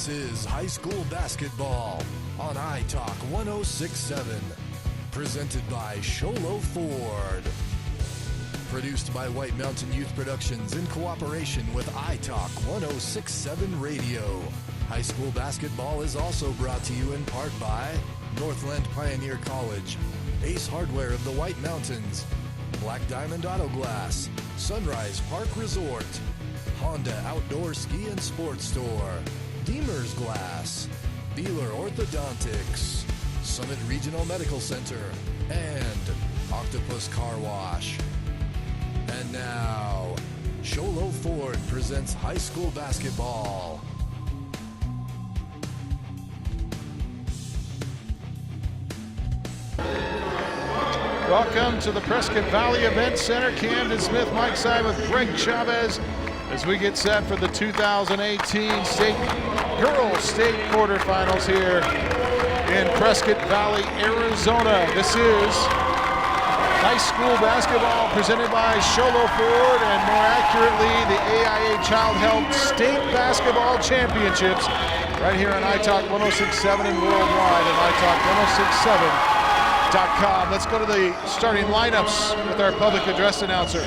This is high school basketball on iTalk 106.7, presented by Chinle Ford. Produced by White Mountain Youth Productions in cooperation with iTalk 106.7 Radio. High school basketball is also brought to you in part by Northland Pioneer College, Ace Hardware of the White Mountains, Black Diamond Auto Glass, Sunrise Park Resort, Honda Outdoor Ski and Sports Store, Deemer's Glass, Beeler Orthodontics, Summit Regional Medical Center, and Octopus Car Wash. And now, Chinle Ford presents high school basketball. Welcome to the Prescott Valley Event Center. Camden Smith, Mike Sy with Greg Chavez as we get set for the 2018 Girls State Quarterfinals here in Prescott Valley, Arizona. This is high school basketball presented by Chinle Ford, and more accurately, the AIA Child Health State Basketball Championships right here on iTalk 106.7 and worldwide at iTalk106.7.com. Let's go to the starting lineups with our public address announcer.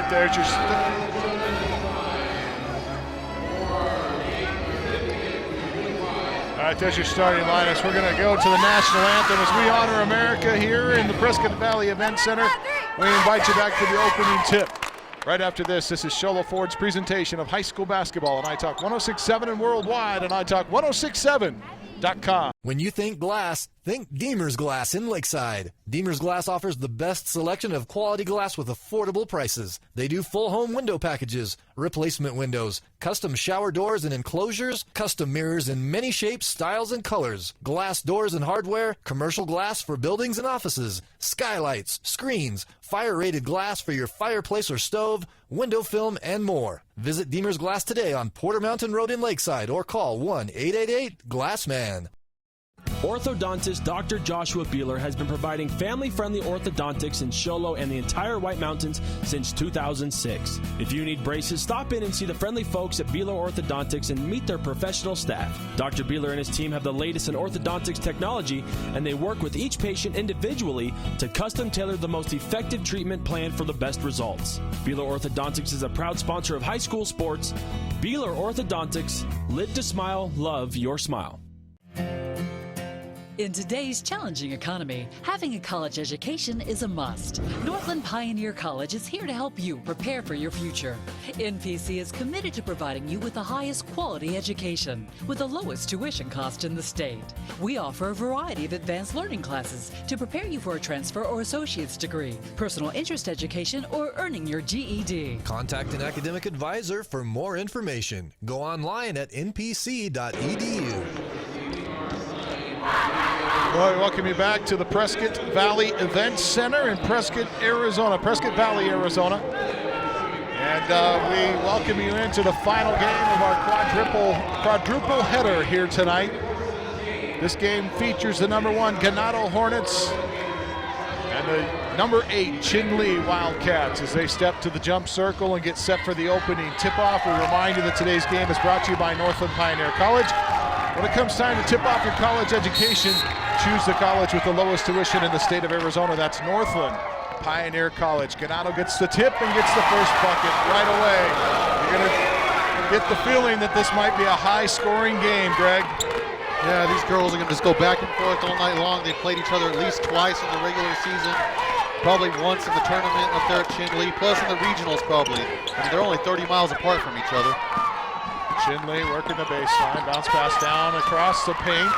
There's your there's your starting lineups. We're going to go to the national anthem as we honor America here in the Prescott Valley Event Center. We invite you back for the opening tip. Right after this, this is Chinle Ford's presentation of high school basketball on iTalk 106.7 and worldwide on iTalk 106.7.com. When you think glass, think Deemer's Glass in Lakeside. Deemer's Glass offers the best selection of quality glass with affordable prices. They do full home window packages, replacement windows, custom shower doors and enclosures, custom mirrors in many shapes, styles, and colors, glass doors and hardware, commercial glass for buildings and offices, skylights, screens, fire-rated glass for your fireplace or stove, window film, and more. Visit Deemer's Glass today on Porter Mountain Road in Lakeside or call 1-888-GLASSMAN. Orthodontist Dr. Joshua Beeler has been providing family-friendly orthodontics in Chinle and the entire White Mountains since 2006. If you need braces, stop in and see the friendly folks at Beeler Orthodontics and meet their professional staff. Dr. Beeler and his team have the latest in orthodontics technology, and they work with each patient individually to custom tailor the most effective treatment plan for the best results. Beeler Orthodontics is a proud sponsor of high school sports. Beeler Orthodontics, live to smile, love your smile. In today's challenging economy, having a college education is a must. Northland Pioneer College is here to help you prepare for your future. NPC is committed to providing you with the highest quality education with the lowest tuition cost in the state. We offer a variety of advanced learning classes to prepare you for a transfer or associate's degree, personal interest education, or earning your GED. Contact an academic advisor for more information. Go online at npc.edu. Well, we welcome you back to the Prescott Valley Event Center in Prescott, Arizona, Prescott Valley, Arizona. And we welcome you into the final game of our quadruple header here tonight. This game features the number 1 Ganado Hornets and the number 8 Chinle Wildcats as they step to the jump circle and get set for the opening tip-off. We remind you that today's game is brought to you by Northland Pioneer College. When it comes time to tip off your college education, choose the college with the lowest tuition in the state of Arizona. That's Northland Pioneer College. Ganado gets the tip and gets the first bucket right away. You're going to get the feeling that this might be a high-scoring game, Greg. Yeah, these girls are going to just go back and forth all night long. They've played each other at least twice in the regular season, probably once in the tournament up there at Chinle, plus in the regionals probably. I mean, they're only 30 miles apart from each other. Chinle working the baseline, bounce pass down across the paint.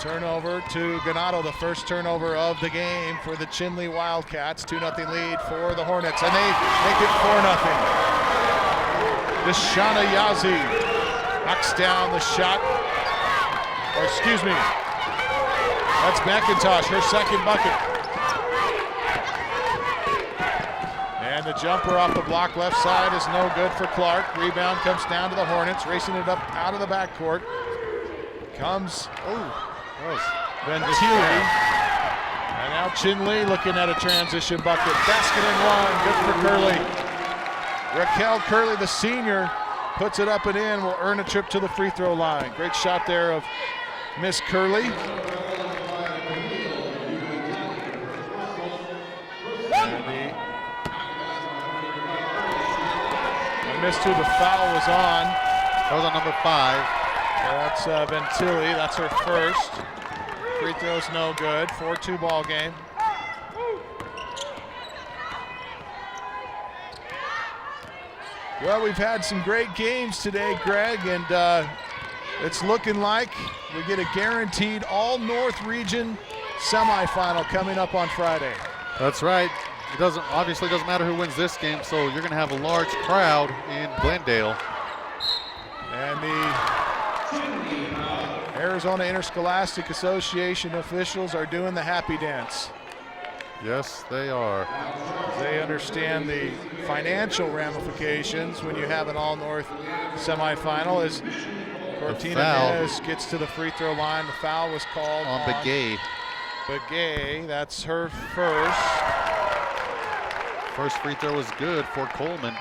Turnover to Ganado, the first turnover of the game for the Chinle Wildcats. 2-0 lead for the Hornets, and they make it 4-0. Deshana Yazi knocks down the shot. Or excuse me, that's McIntosh, her second bucket. And the jumper off the block left side is no good for Clark. Rebound comes down to the Hornets, racing it up out of the backcourt. Comes, Ventili. And now Chinle looking at a transition bucket. Basket and one, good for Curley. Raquel Curley, the senior, puts it up and in, will earn a trip to the free throw line. Great shot there of Miss Curley. I missed who the foul was on. That was on number 5. That's Ventili, that's her first. Free throw's no good, 4-2 ball game. Well, we've had some great games today, Greg, and it's looking like we get a guaranteed all-North region semifinal coming up on Friday. That's right. It obviously doesn't matter who wins this game, so you're going to have a large crowd in Glendale. And the Arizona Interscholastic Association officials are doing the happy dance. Yes, they are. They understand the financial ramifications when you have an all-North semifinal. As Cortina gets to the free throw line, the foul was called on Begay. Begay, that's her first. First free throw was good for Coleman.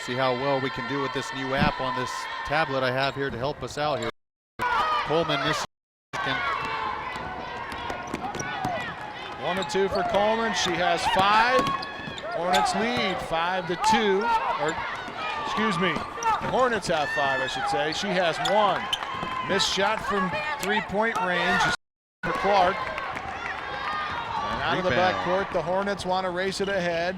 See how well we can do with this new app on this tablet I have here to help us out here. Coleman, Michigan. 1 and 2 for Coleman. She has 5. Hornets lead 5-2. Or, excuse me, the Hornets have 5, I should say. She has 1. Missed shot from three-point range for Clark. And out of the backcourt, the Hornets want to race it ahead.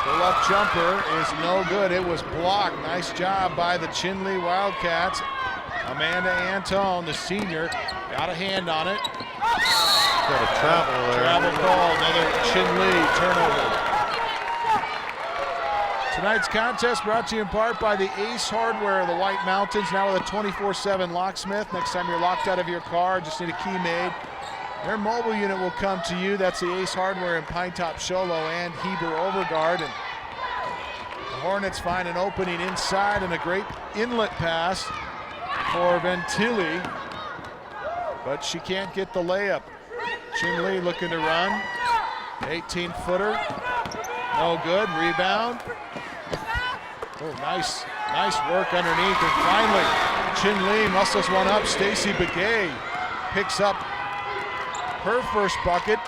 Pull-up jumper is no good. It was blocked. Nice job by the Chinle Wildcats. Amanda Antone, the senior, got a hand on it. Got a travel there. Travel call, another Chinle turnover. Tonight's contest brought to you in part by the Ace Hardware of the White Mountains, now with a 24/7 locksmith. Next time you're locked out of your car, just need a key made. Their mobile unit will come to you. That's the Ace Hardware in Pine Top, Sholo, and Heber Overgard. And the Hornets find an opening inside and a great inlet pass for Ventili, but she can't get the layup. Chinle looking to run. 18-footer, no good. Rebound. Oh, nice work underneath. And finally, Chinle muscles one up. Stacy Begay picks up her first bucket,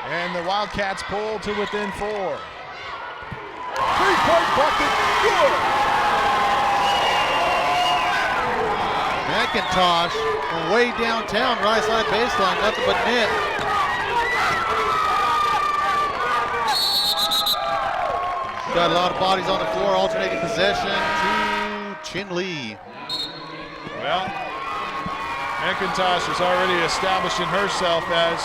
and the Wildcats pull to within 4. Three-point bucket, good! McIntosh from way downtown, right side baseline, nothing but net. Got a lot of bodies on the floor, alternating possession to Chinle. Well, McIntosh is already establishing herself as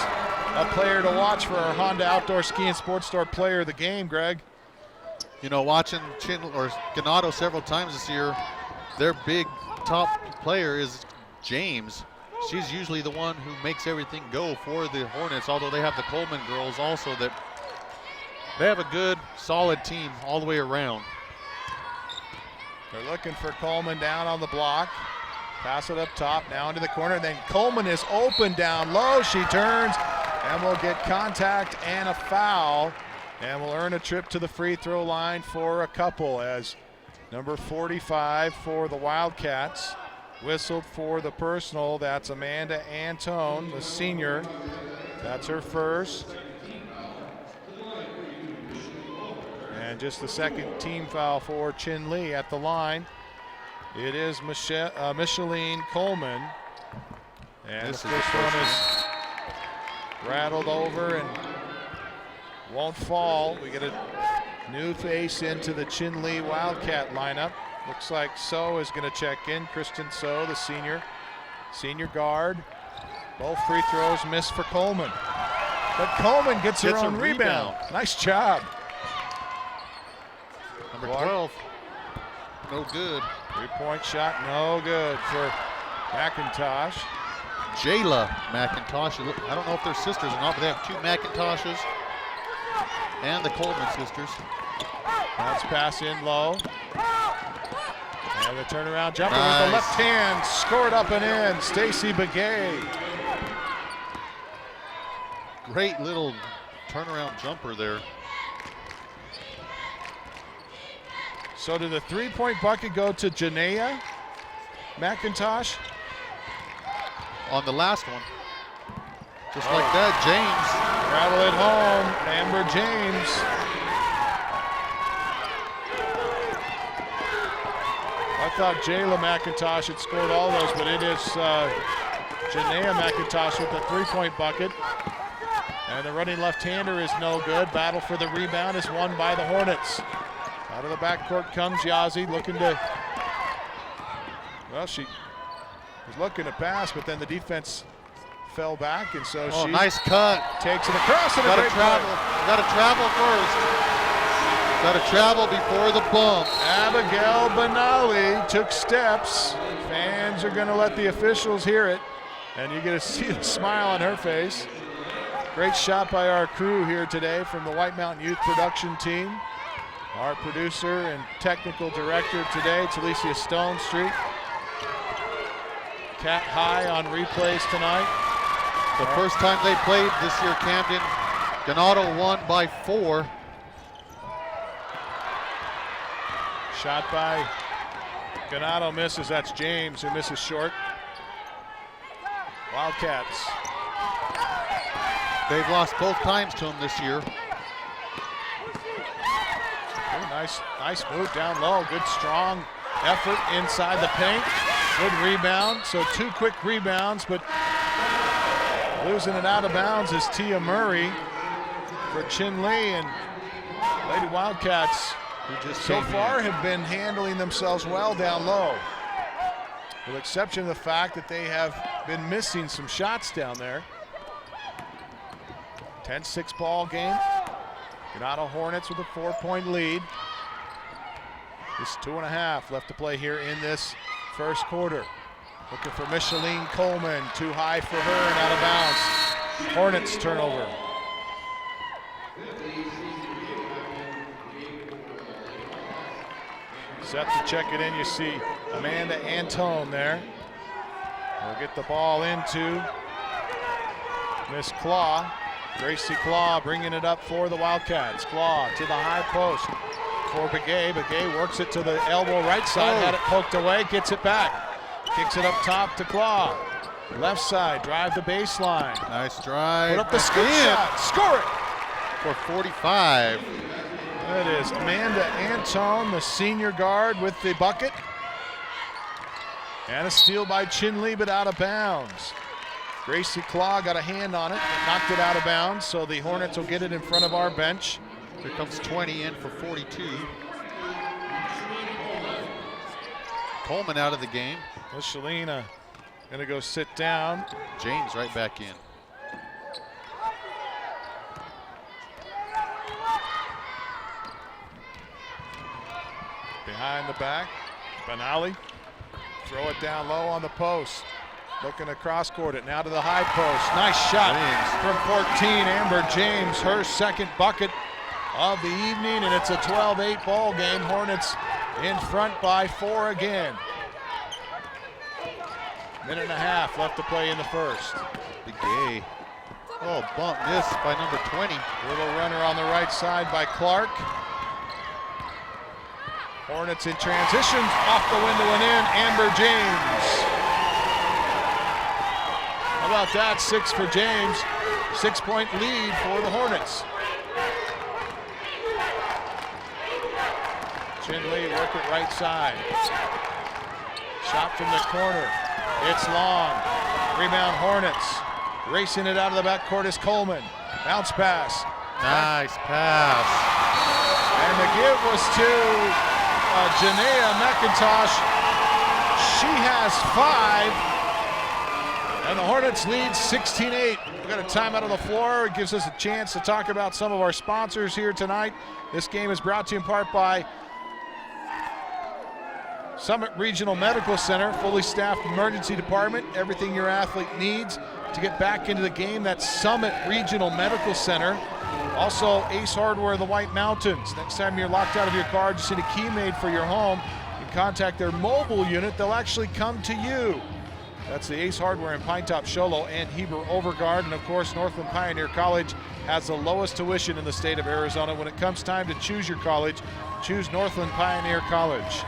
a player to watch for our Honda Outdoor Ski and Sports Store Player of the Game, Greg. You know, watching Ganado several times this year, their big top player is James. She's usually the one who makes everything go for the Hornets, although they have the Coleman girls also. That they have a good, solid team all the way around. They're looking for Coleman down on the block. Pass it up top, now into the corner. Then Coleman is open down low. She turns and will get contact and a foul, and will earn a trip to the free throw line for a couple, as number 45 for the Wildcats whistled for the personal. That's Amanda Antone, the senior. That's her first. And just the second team foul for Chinle at the line. It is Micheline Coleman. And this one is rattled over and won't fall. We get a New face into the Chinle Wildcat lineup. Looks like So is going to check in. Christian So, the senior guard. Both free throws missed for Coleman. But Coleman gets her own rebound. Nice job. Number 12. No good. Three-point shot, no good for McIntosh. Jayla McIntosh. I don't know if they're sisters or not, but they have 2 McIntoshes and the Coleman sisters. Bounce pass in low. And the turnaround jumper Nice. with the left hand. Scored up and in. Stacy Begay. Great little turnaround jumper there. So did the three-point bucket go to Janaea McIntosh? On the last one. Just like that, James. Rattle it home, Amber James. I thought Jayla McIntosh had scored all those, but it is Janaea McIntosh with the three-point bucket. And the running left-hander is no good. Battle for the rebound is won by the Hornets. Out of the backcourt comes Yazzie looking to, well, she was looking to pass, but then the defense fell back, and so she nice cut. Takes it across. And Got to travel. Got to travel first. Got to travel before the bump. Abigail Benali took steps. Fans are going to let the officials hear it, and you're going to see the smile on her face. Great shot by our crew here today from the White Mountain Youth Production Team. Our producer and technical director today, Talicia Stone Street. Cat high on replays tonight. The first time they played this year, Camden, Ganado won by 4. Shot by Ganado misses. That's James who misses short. Wildcats. They've lost both times to him this year. Nice move down low. Good strong effort inside the paint. Good rebound. So 2 quick rebounds, but losing it out of bounds is Tia Murray for Chinle, and Lady Wildcats who just so far have been handling themselves well down low, with the exception of the fact that they have been missing some shots down there. 10-6 ball game. Ganado Hornets with a 4-point lead. Just 2.5 left to play here in this first quarter. Looking for Micheline Coleman, too high for her and out of bounds. Hornets turnover. Set to check it in, you see Amanda Antone there. We'll get the ball into Miss Claw. Gracie Claw bringing it up for the Wildcats. Claw to the high post for Begay. Begay works it to the elbow right side, had it poked away, gets it back. Kicks it up top to Claw. Left side, drive the baseline. Nice drive. Put up the scoop shot, score it! For 45. That is Amanda Antone, the senior guard, with the bucket. And a steal by Chinle, but out of bounds. Gracie Claw got a hand on it, but knocked it out of bounds, so the Hornets will get it in front of our bench. Here comes 20 in for 42. Coleman out of the game. Shalina gonna go sit down. James right back in. Behind the back, Benali. Throw it down low on the post. Looking to cross-court it, now to the high post. Nice shot from 14, Amber James, her second bucket of the evening, and it's a 12-8 ball game. Hornets in front by 4 again. Minute and a half left to play in the first. Begay. Oh, bump miss by number 20. Little runner on the right side by Clark. Hornets in transition, off the window and in, Amber James. How about that, 6 for James. 6-point lead for the Hornets. Chinle work it right side. Shot from the corner. It's long. Rebound Hornets. Racing it out of the backcourt is Coleman. Bounce pass. Nice pass. And the give was to Janea McIntosh. She has 5. And the Hornets lead 16-8. We've got a timeout on the floor. It gives us a chance to talk about some of our sponsors here tonight. This game is brought to you in part by Summit Regional Medical Center, fully staffed emergency department, everything your athlete needs to get back into the game. That's Summit Regional Medical Center. Also, Ace Hardware in the White Mountains. Next time you're locked out of your car, just need a key made for your home, you can contact their mobile unit. They'll actually come to you. That's the Ace Hardware in Pinetop, Show Low, and Heber Overgard. And of course, Northland Pioneer College has the lowest tuition in the state of Arizona. When it comes time to choose your college, choose Northland Pioneer College.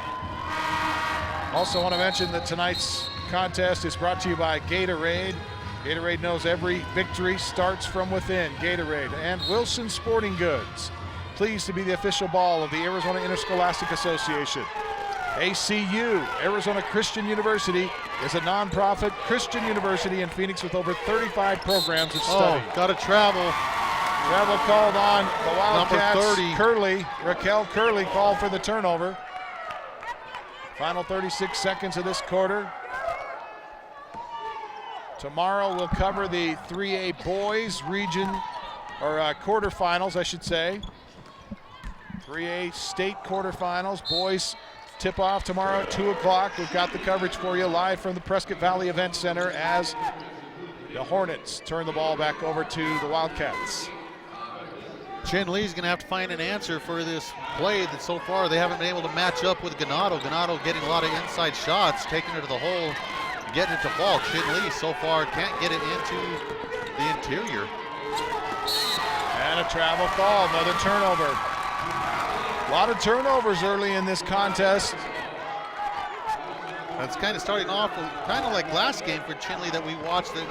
Also want to mention that tonight's contest is brought to you by Gatorade. Gatorade knows every victory starts from within. Gatorade and Wilson Sporting Goods. Pleased to be the official ball of the Arizona Interscholastic Association. ACU, Arizona Christian University, is a nonprofit Christian university in Phoenix with over 35 programs of study. Oh, got to travel. Travel called on the Wildcats. Number 30. Curley, Raquel Curley called for the turnover. Final 36 seconds of this quarter. Tomorrow we'll cover the 3A boys region, or quarterfinals, I should say. 3A state quarterfinals, boys tip-off tomorrow at 2 o'clock. We've got the coverage for you live from the Prescott Valley Event Center as the Hornets turn the ball back over to the Wildcats. Chinle's going to have to find an answer for this play that so far they haven't been able to match up with Ganado. Ganado getting a lot of inside shots, taking it to the hole, getting it to fall. Chinle so far can't get it into the interior. And a travel call, another turnover. A lot of turnovers early in this contest. That's kind of starting off kind of like last game for Chinle that we watched. The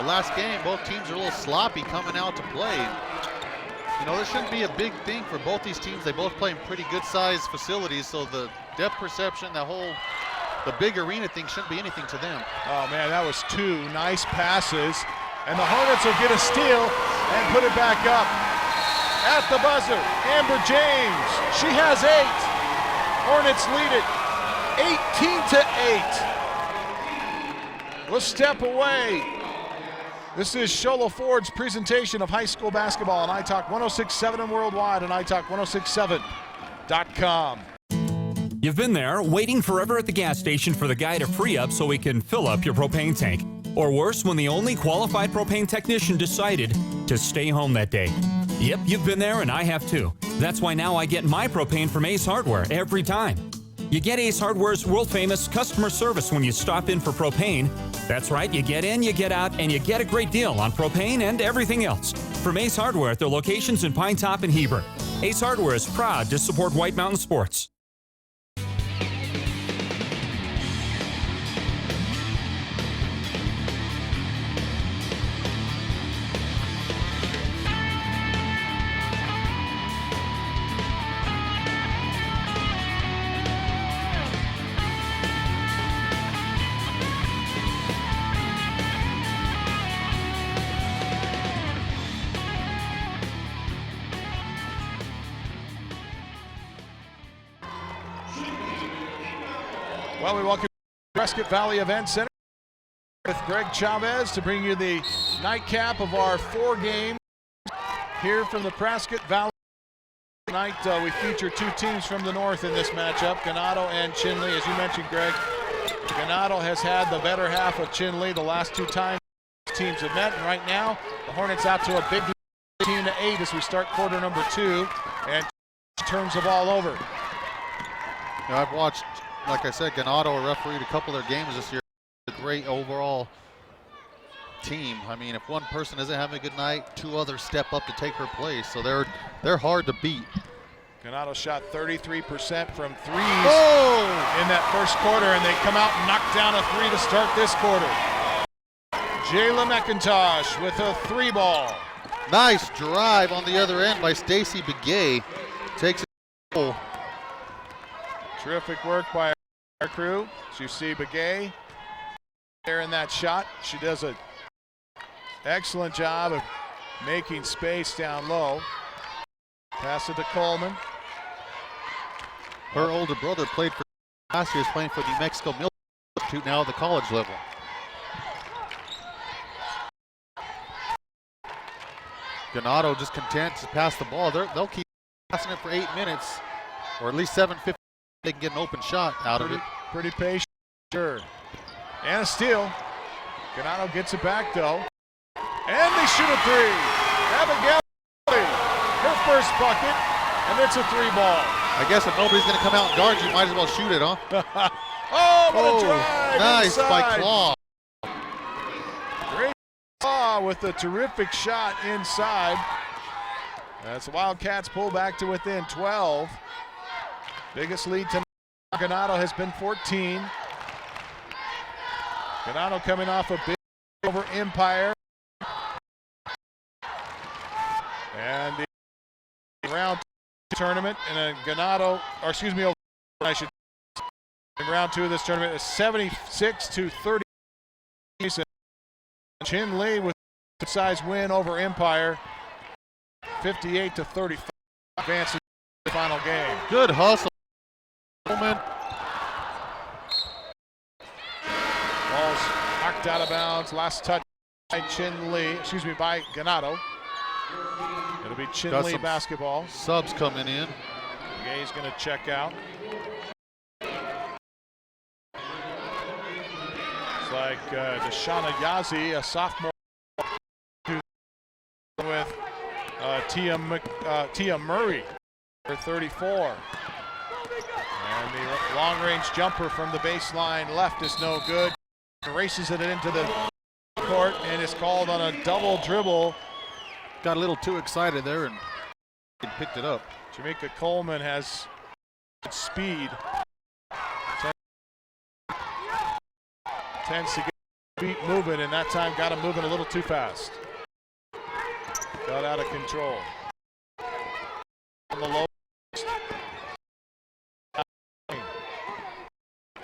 last game, both teams are a little sloppy coming out to play. You know, this shouldn't be a big thing for both these teams. They both play in pretty good-sized facilities, so the depth perception, the big arena thing shouldn't be anything to them. Oh man, that was 2 nice passes. And the Hornets will get a steal and put it back up. At the buzzer, Amber James. She has 8. Hornets lead it 18-8. We'll step away. This is Shola Ford's presentation of high school basketball on iTalk 106.7 and worldwide on iTalk1067.com. You've been there, waiting forever at the gas station for the guy to free up so he can fill up your propane tank. Or worse, when the only qualified propane technician decided to stay home that day. Yep, you've been there and I have too. That's why now I get my propane from Ace Hardware every time. You get Ace Hardware's world-famous customer service when you stop in for propane. That's right, you get in, you get out, and you get a great deal on propane and everything else. From Ace Hardware at their locations in Pinetop and Heber. Ace Hardware is proud to support White Mountain Sports. Well, we welcome you to the Prescott Valley Event Center with Greg Chavez to bring you the nightcap of our 4 games here from the Prescott Valley. Tonight we feature 2 teams from the north in this matchup, Ganado and Chinle. As you mentioned, Greg, Ganado has had the better half of Chinle the last 2 times teams have met, and right now the Hornets out to a big 18-8 as we start quarter number 2 and turns the ball over. Now, I've watched, like I said, Ganado refereed a couple of their games this year. A great overall team. I mean, if one person isn't having a good night, 2 others step up to take her place. So they're hard to beat. Ganado shot 33% from threes in that first quarter, and they come out and knock down a 3 to start this quarter. Jayla McIntosh with a 3 ball. Nice drive on the other end by Stacy Begay. Takes it. Terrific work by our crew. As you see Begay there in that shot. She does an excellent job of making space down low. Pass it to Coleman. Her older brother played for last year, is playing for New Mexico Military Institute now at the college level. Ganado just content to pass the ball. They'll keep passing it for 8 minutes, or at least 7:50. They can get an open shot out of it. Pretty patient, sure. And a steal. Ganado gets it back though. And they shoot a three. Abigail, her first bucket, and it's a 3-ball. I guess if nobody's going to come out and guard you, might as well shoot it, huh? Oh, what a drive! Nice inside. by Claw. Great Claw with a terrific shot inside. That's the Wildcats pull back to within 12. Biggest lead tonight. Ganado has been 14. Ganado coming off a big over Empire. And the round 2 tournament in a Ganado, or excuse me, I should in round 2 of this tournament is 76-30. Chinle with a size win over Empire, 58-35, advances to the final game. Good hustle. Ball's knocked out of bounds. Last touch by by Ganado. It'll be Chinle basketball. Subs coming in. Gay's going to check out. It's like Deshauna Yazi, a sophomore, with Tia Murray for 34. And the long-range jumper from the baseline left is no good. Races it into the court and is called on a double dribble. Got a little too excited there and picked it up. Jamaica Coleman has speed. Tends to get feet moving, and that time got him moving a little too fast. Got out of control. On the low.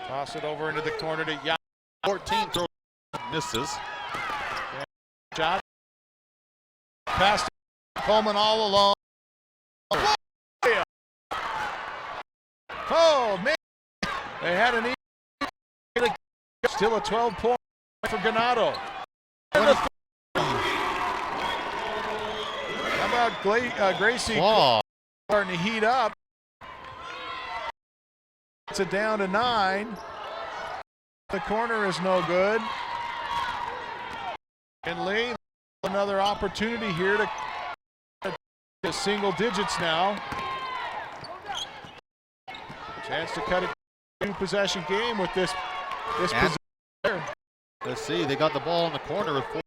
Toss it over into the corner to Yao. 14 throws, misses. Shot. Pass to Coleman all alone. Oh, man. They had an easy. Still a 12-point for Ganado. How about Gracie starting to heat up? It's a down to 9. The corner is no good. And Lee, another opportunity here to single digits now. Chance to cut it 2-possession game with this possession. Let's see, they got the ball in the corner with 4.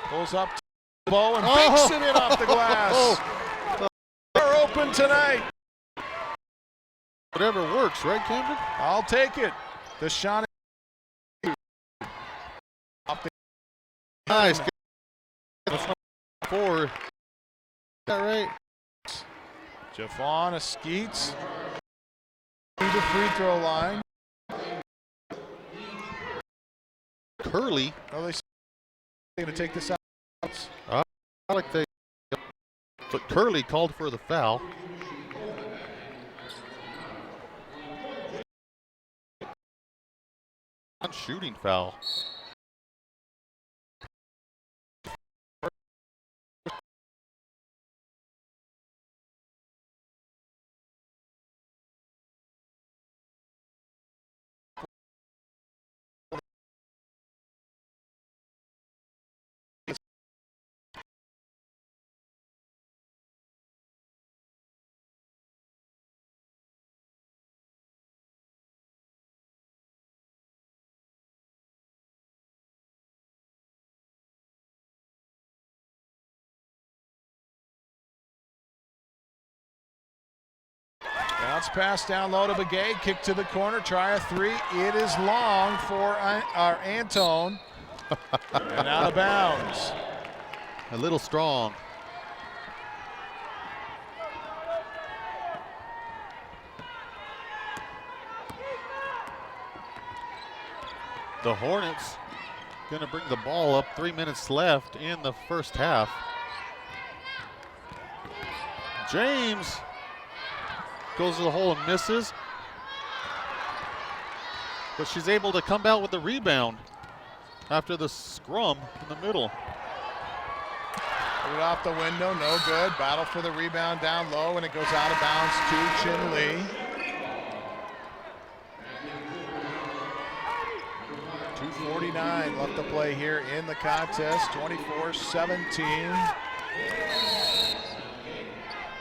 Pulls up to the bow and banks it in off the glass. They're open tonight. Whatever works, right, Camden? I'll take it. Deshauna. Nice. That's number 4. Is that right? Javon Skeets to the free throw line. Curley. Oh, they're going to take this out. I like they. But Curley called for the foul. Shooting foul. Bounce pass down low to Begay, kick to the corner, try a 3. It is long for our Antone, and out of bounds. A little strong. The Hornets going to bring the ball up. 3 minutes left in the first half. James goes to the hole and misses. But she's able to come out with the rebound after the scrum in the middle. Put it off the window, no good. Battle for the rebound down low, and it goes out of bounds to Chinle. 2:49 left to play here in the contest, 24-17.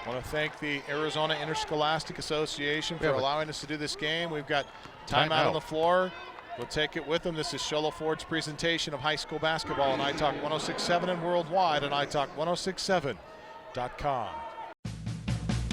I want to thank the Arizona Interscholastic Association for allowing us to do this game. We've got timeout on the floor. We'll take it with them. This is Sholo Ford's presentation of high school basketball on iTalk 106.7 and worldwide on iTalk1067.com.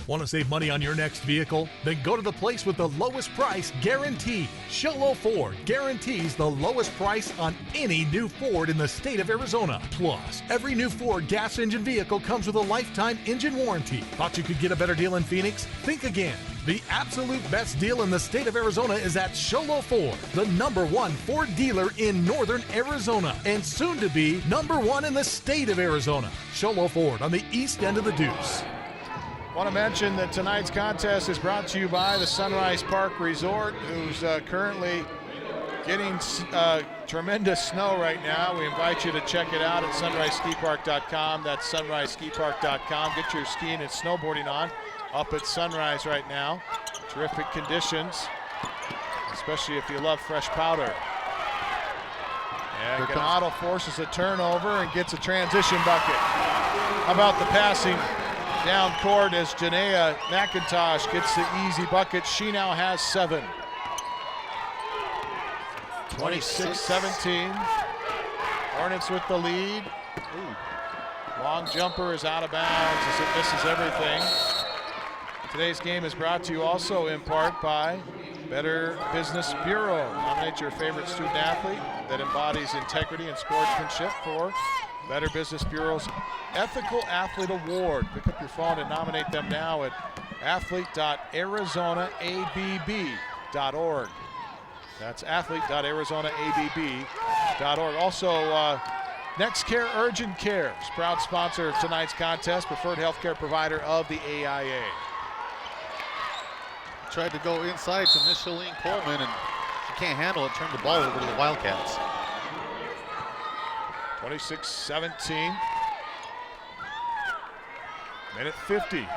Want to save money on your next vehicle? Then go to the place with the lowest price guaranteed. Sholo Ford guarantees the lowest price on any new Ford in the state of Arizona. Plus, every new Ford gas engine vehicle comes with a lifetime engine warranty. Thought you could get a better deal in Phoenix? Think again. The absolute best deal in the state of Arizona is at Sholo Ford, the #1 Ford dealer in northern Arizona, and soon to be #1 in the state of Arizona. Sholo Ford on the east end of the Deuce. Want to mention that tonight's contest is brought to you by the Sunrise Park Resort, who's currently getting tremendous snow right now. We invite you to check it out at sunriseskipark.com. That's sunriseskipark.com. Get your skiing and snowboarding on up at Sunrise right now. Terrific conditions, especially if you love fresh powder. And Ganado forces a turnover and gets a transition bucket. How about the passing down court as Janaea McIntosh gets the easy bucket. She now has 7. 26-17. Hornets with the lead. Ooh. Long jumper is out of bounds as it misses everything. Today's game is brought to you also in part by Better Business Bureau. Nominate your favorite student athlete that embodies integrity and sportsmanship for Better Business Bureau's Ethical Athlete Award. Pick up your phone and nominate them now at athlete.arizonaABB.org. That's athlete.arizonaABB.org. Also, Next Care Urgent Care is proud sponsor of tonight's contest, preferred healthcare provider of the AIA. Tried to go inside to Micheline Coleman, and she can't handle it. Turned the ball over to the Wildcats. 26-17. Minute 50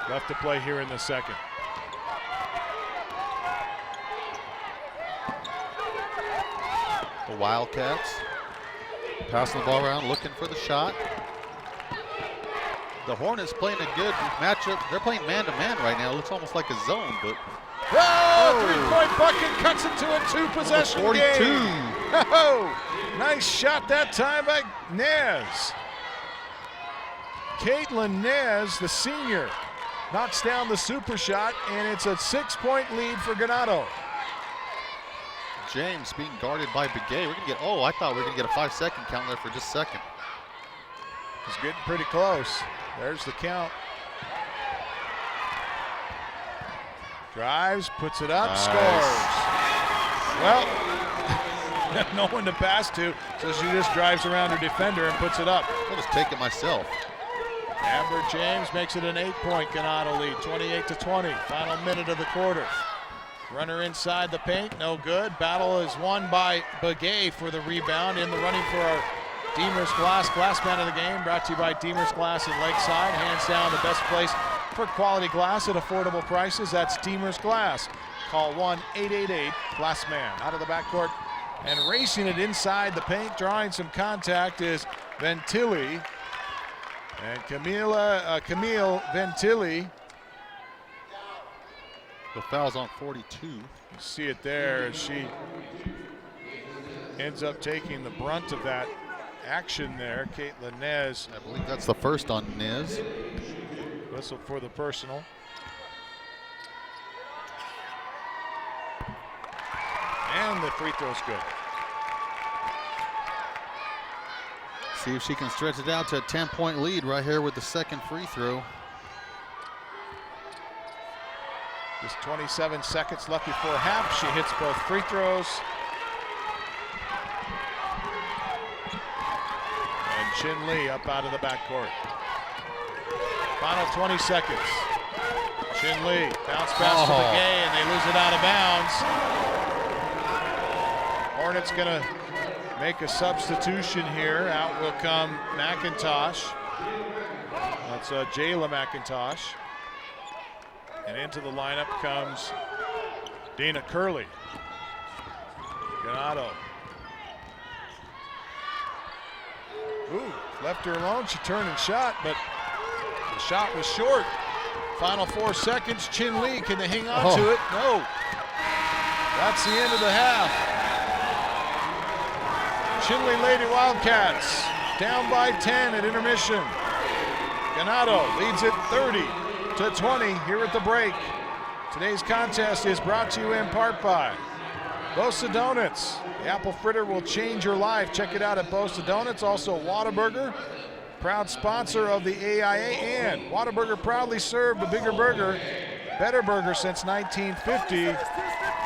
left to play here in the second. The Wildcats passing the ball around, looking for the shot. The Hornets playing a good matchup. They're playing man-to-man right now. It looks almost like a zone, but... Oh, three-point bucket cuts into a two-possession 42. game. Oh, nice shot that time by Nez. Caitlin Nez, the senior, knocks down the super shot, and it's a 6-point lead for Ganado. James being guarded by Begay. We're gonna get, oh, I thought we were gonna get a 5-second count there for just a second. It's getting pretty close. There's the count. Drives, puts it up, scores. Well, no one to pass to, so she just drives around her defender and puts it up. I'll just take it myself. Amber James makes it an 8-point Ganado lead, 28-20. Final minute of the quarter. Runner inside the paint, no good. Battle is won by Begay for the rebound. In the running for our Deemer's Glass man of the game, brought to you by Deemer's Glass in Lakeside. Hands down the best place for quality glass at affordable prices. That's Deemer's Glass. Call 1-888-GLASSMAN. Out of the backcourt and racing it inside the paint, drawing some contact is Ventilli. And Camille Ventilli. The foul's on 42. You see it there as she ends up taking the brunt of that action there. Caitlin Nez. I believe that's the first on Nez. Whistle for the personal. And the free throw's good. See if she can stretch it out to a 10-point lead right here with the second free throw. Just 27 seconds left before half. She hits both free throws. Chinle up out of the backcourt. Final 20 seconds. Chinle, bounce pass to the Gay, and they lose it out of bounds. Hornets gonna make a substitution here. Out will come McIntosh. That's Jayla McIntosh. And into the lineup comes Dana Curley. Ganado. Ooh, left her alone. She turned and shot, but the shot was short. Final 4 seconds. Chinle, can they hang on to it? No. That's the end of the half. Chinle Lady Wildcats down by 10 at intermission. Ganado leads it 30-20 here at the break. Today's contest is brought to you in part by Bosa Donuts. The apple fritter will change your life. Check it out at Bosa Donuts. Also Whataburger, proud sponsor of the AIA, and Whataburger proudly served a bigger burger, better burger since 1950.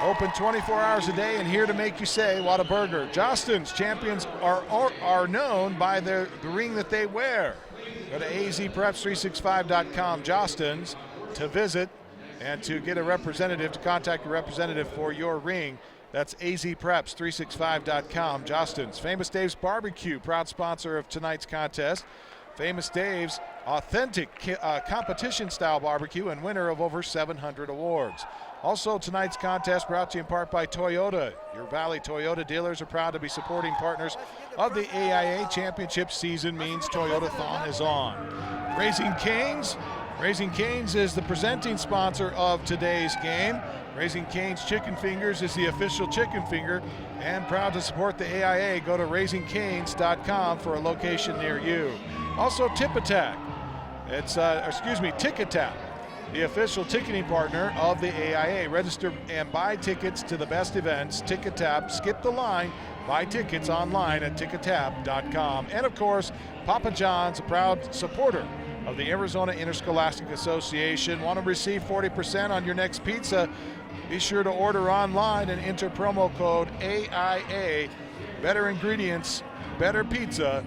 Open 24 hours a day and here to make you say Whataburger. Jostens champions are known by the ring that they wear. Go to azpreps365.com, Jostens, to visit and to get a representative, to contact a representative for your ring. That's azpreps365.com, Jostens. Famous Dave's Barbecue, proud sponsor of tonight's contest. Famous Dave's authentic competition-style barbecue and winner of over 700 awards. Also, tonight's contest brought to you in part by Toyota. Your Valley Toyota dealers are proud to be supporting partners of the AIA Championship season means Toyota-thon is on. Raising Cane's. Raising Cane's is the presenting sponsor of today's game. Raising Cane's Chicken Fingers is the official chicken finger and proud to support the AIA. Go to raisingcanes.com for a location near you. Also, Tip Attack. It's, Ticketap, the official ticketing partner of the AIA. Register and buy tickets to the best events. Ticketap, skip the line, buy tickets online at ticketap.com. And of course, Papa John's, a proud supporter of the Arizona Interscholastic Association. Want to receive 40% on your next pizza? Be sure to order online and enter promo code AIA. Better ingredients, better pizza,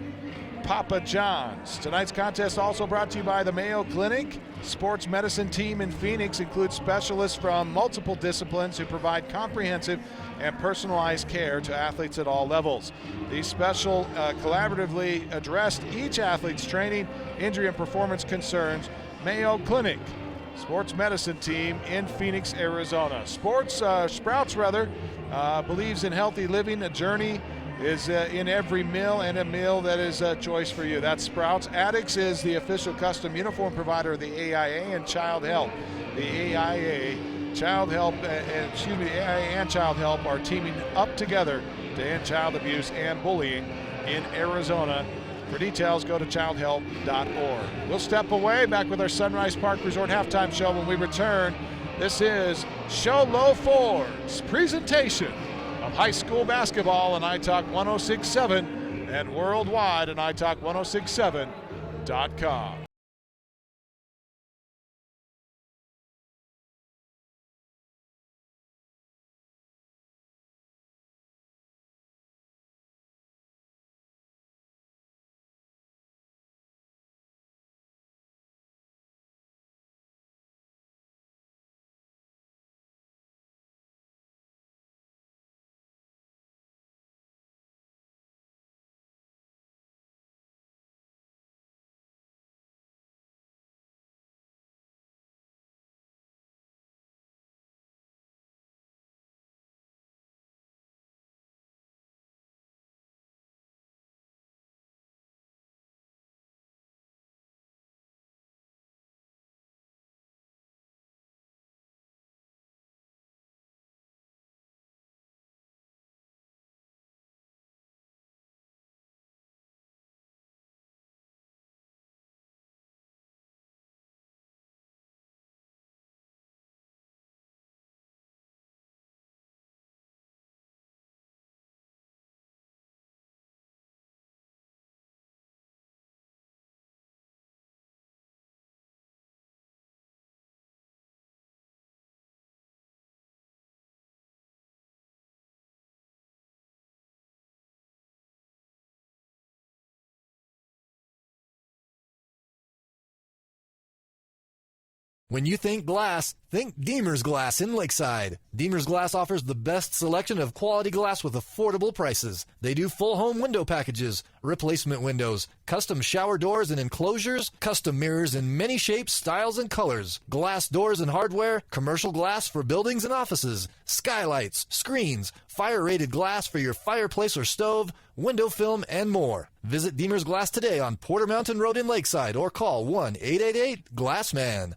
Papa John's. Tonight's contest also brought to you by the Mayo Clinic. Sports medicine team in Phoenix includes specialists from multiple disciplines who provide comprehensive and personalized care to athletes at all levels. These special collaboratively addressed each athlete's training, injury, and performance concerns. Mayo Clinic, sports medicine team in Phoenix, Arizona. Sprouts believes in healthy living. A journey is in every meal, and a meal that is a choice for you. That's Sprouts. Addicts is the official custom uniform provider of the AIA and Child Help. The AIA Child Help, the AIA and Child Help are teaming up together to end child abuse and bullying in Arizona. For details, go to childhelp.org. We'll step away, back with our Sunrise Park Resort halftime show when we return. This is Sholo Ford's presentation of high school basketball on iTalk 106.7 and worldwide on iTalk1067.com. When you think glass, think Deemer's Glass in Lakeside. Deemer's Glass offers the best selection of quality glass with affordable prices. They do full home window packages, replacement windows, custom shower doors and enclosures, custom mirrors in many shapes, styles, and colors, glass doors and hardware, commercial glass for buildings and offices, skylights, screens, fire-rated glass for your fireplace or stove, window film, and more. Visit Deemer's Glass today on Porter Mountain Road in Lakeside or call 1-888-GLASSMAN.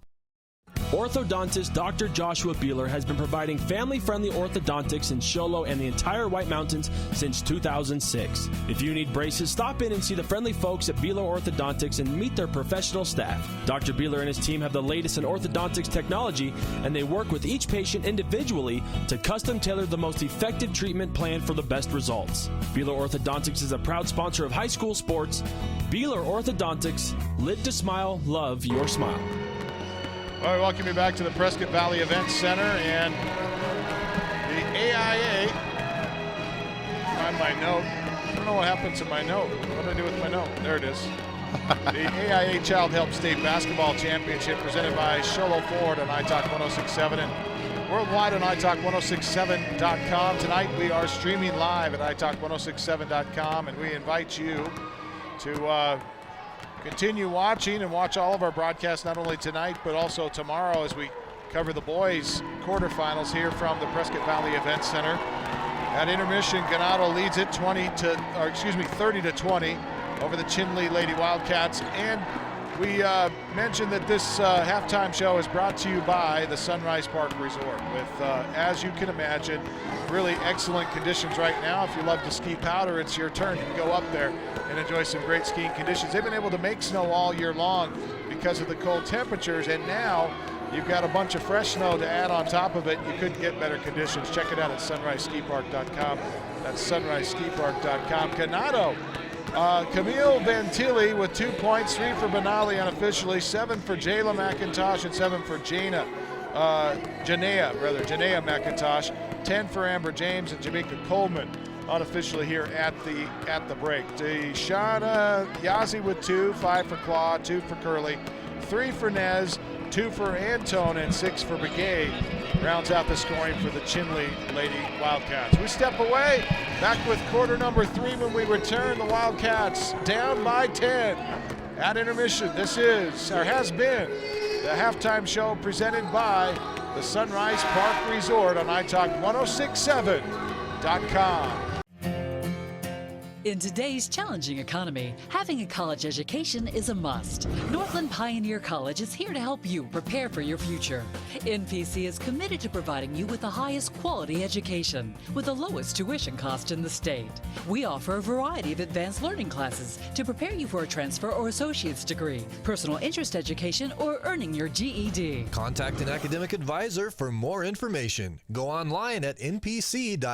Orthodontist Dr. Joshua Beeler has been providing family-friendly orthodontics in Show Low and the entire White Mountains since 2006. If you need braces, stop in and see the friendly folks at Beeler Orthodontics and meet their professional staff. Dr. Beeler and his team have the latest in orthodontics technology, and they work with each patient individually to custom tailor the most effective treatment plan for the best results. Beeler Orthodontics is a proud sponsor of high school sports. Beeler Orthodontics, live to smile, love your smile. All right, welcome you back to the Prescott Valley Events Center, and the AIA, find my note. I don't know what happened to my note. What did I do with my note? There it is. The AIA Child Help State Basketball Championship presented by Show Low Ford on iTalk 106.7 and worldwide on iTalk1067.com. Tonight we are streaming live at iTalk1067.com, and we invite you to continue watching and watch all of our broadcasts, not only tonight but also tomorrow as we cover the boys quarterfinals here from the Prescott Valley Events Center. At intermission, Ganado leads it 30-20 over the Chinle Lady Wildcats. And we mentioned that this halftime show is brought to you by the Sunrise Park Resort with, as you can imagine, really excellent conditions right now. If you love to ski powder, it's your turn. You can go up there and enjoy some great skiing conditions. They've been able to make snow all year long because of the cold temperatures, and now you've got a bunch of fresh snow to add on top of it. You couldn't get better conditions. Check it out at sunriseskipark.com. That's sunriseskipark.com. Ganado, Camille Ventili with 2 points, 3 for Benali unofficially, 7 for Jayla McIntosh, and 7 for Janea McIntosh, 10 for Amber James and Jamaica Coleman unofficially here at the break. Deshauna Yazi with 2, 5 for Claude, 2 for Curley, 3 for Nez, 2 for Antone, and 6 for Begay. Rounds out the scoring for the Chinle Lady Wildcats. We step away, back with quarter number 3 when we return. The Wildcats down by 10 at intermission. This is, or has been, the halftime show presented by the Sunrise Park Resort on iTalk 1067.com. In today's challenging economy, having a college education is a must. Northland Pioneer College is here to help you prepare for your future. NPC is committed to providing you with the highest quality education with the lowest tuition cost in the state. We offer a variety of advanced learning classes to prepare you for a transfer or associate's degree, personal interest education, or earning your GED. Contact an academic advisor for more information. Go online at npc.edu.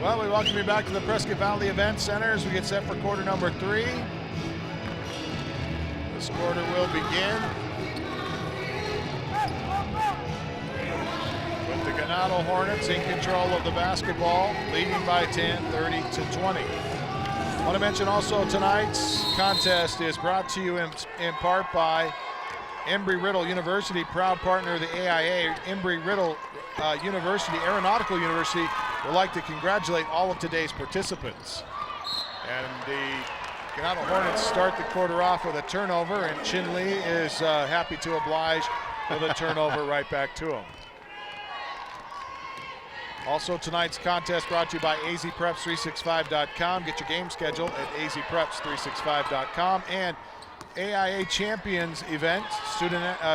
Well, we welcome you back to the Prescott Valley Event Center as we get set for quarter number 3. This quarter will begin with the Ganado Hornets in control of the basketball, leading by 10, 30-20. I want to mention also tonight's contest is brought to you in part by Embry-Riddle University, proud partner of the AIA. Embry-Riddle University, Aeronautical University, would like to congratulate all of today's participants. And the Ganado Hornets start the quarter off with a turnover, and Chinle is happy to oblige with a turnover right back to him. Also tonight's contest brought to you by azpreps365.com. Get your game schedule at azpreps365.com. And AIA Champions event,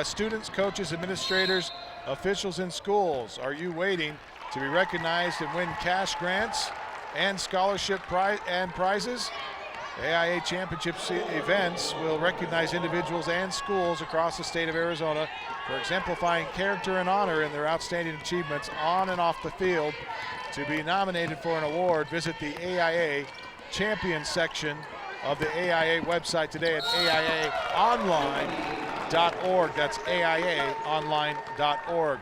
students, coaches, administrators, officials in schools. Are you waiting to be recognized and win cash grants and scholarship prizes? AIA Championships events will recognize individuals and schools across the state of Arizona for exemplifying character and honor in their outstanding achievements on and off the field. To be nominated for an award, visit the AIA Champions section of the AIA website today at AIAonline.org. That's AIAonline.org.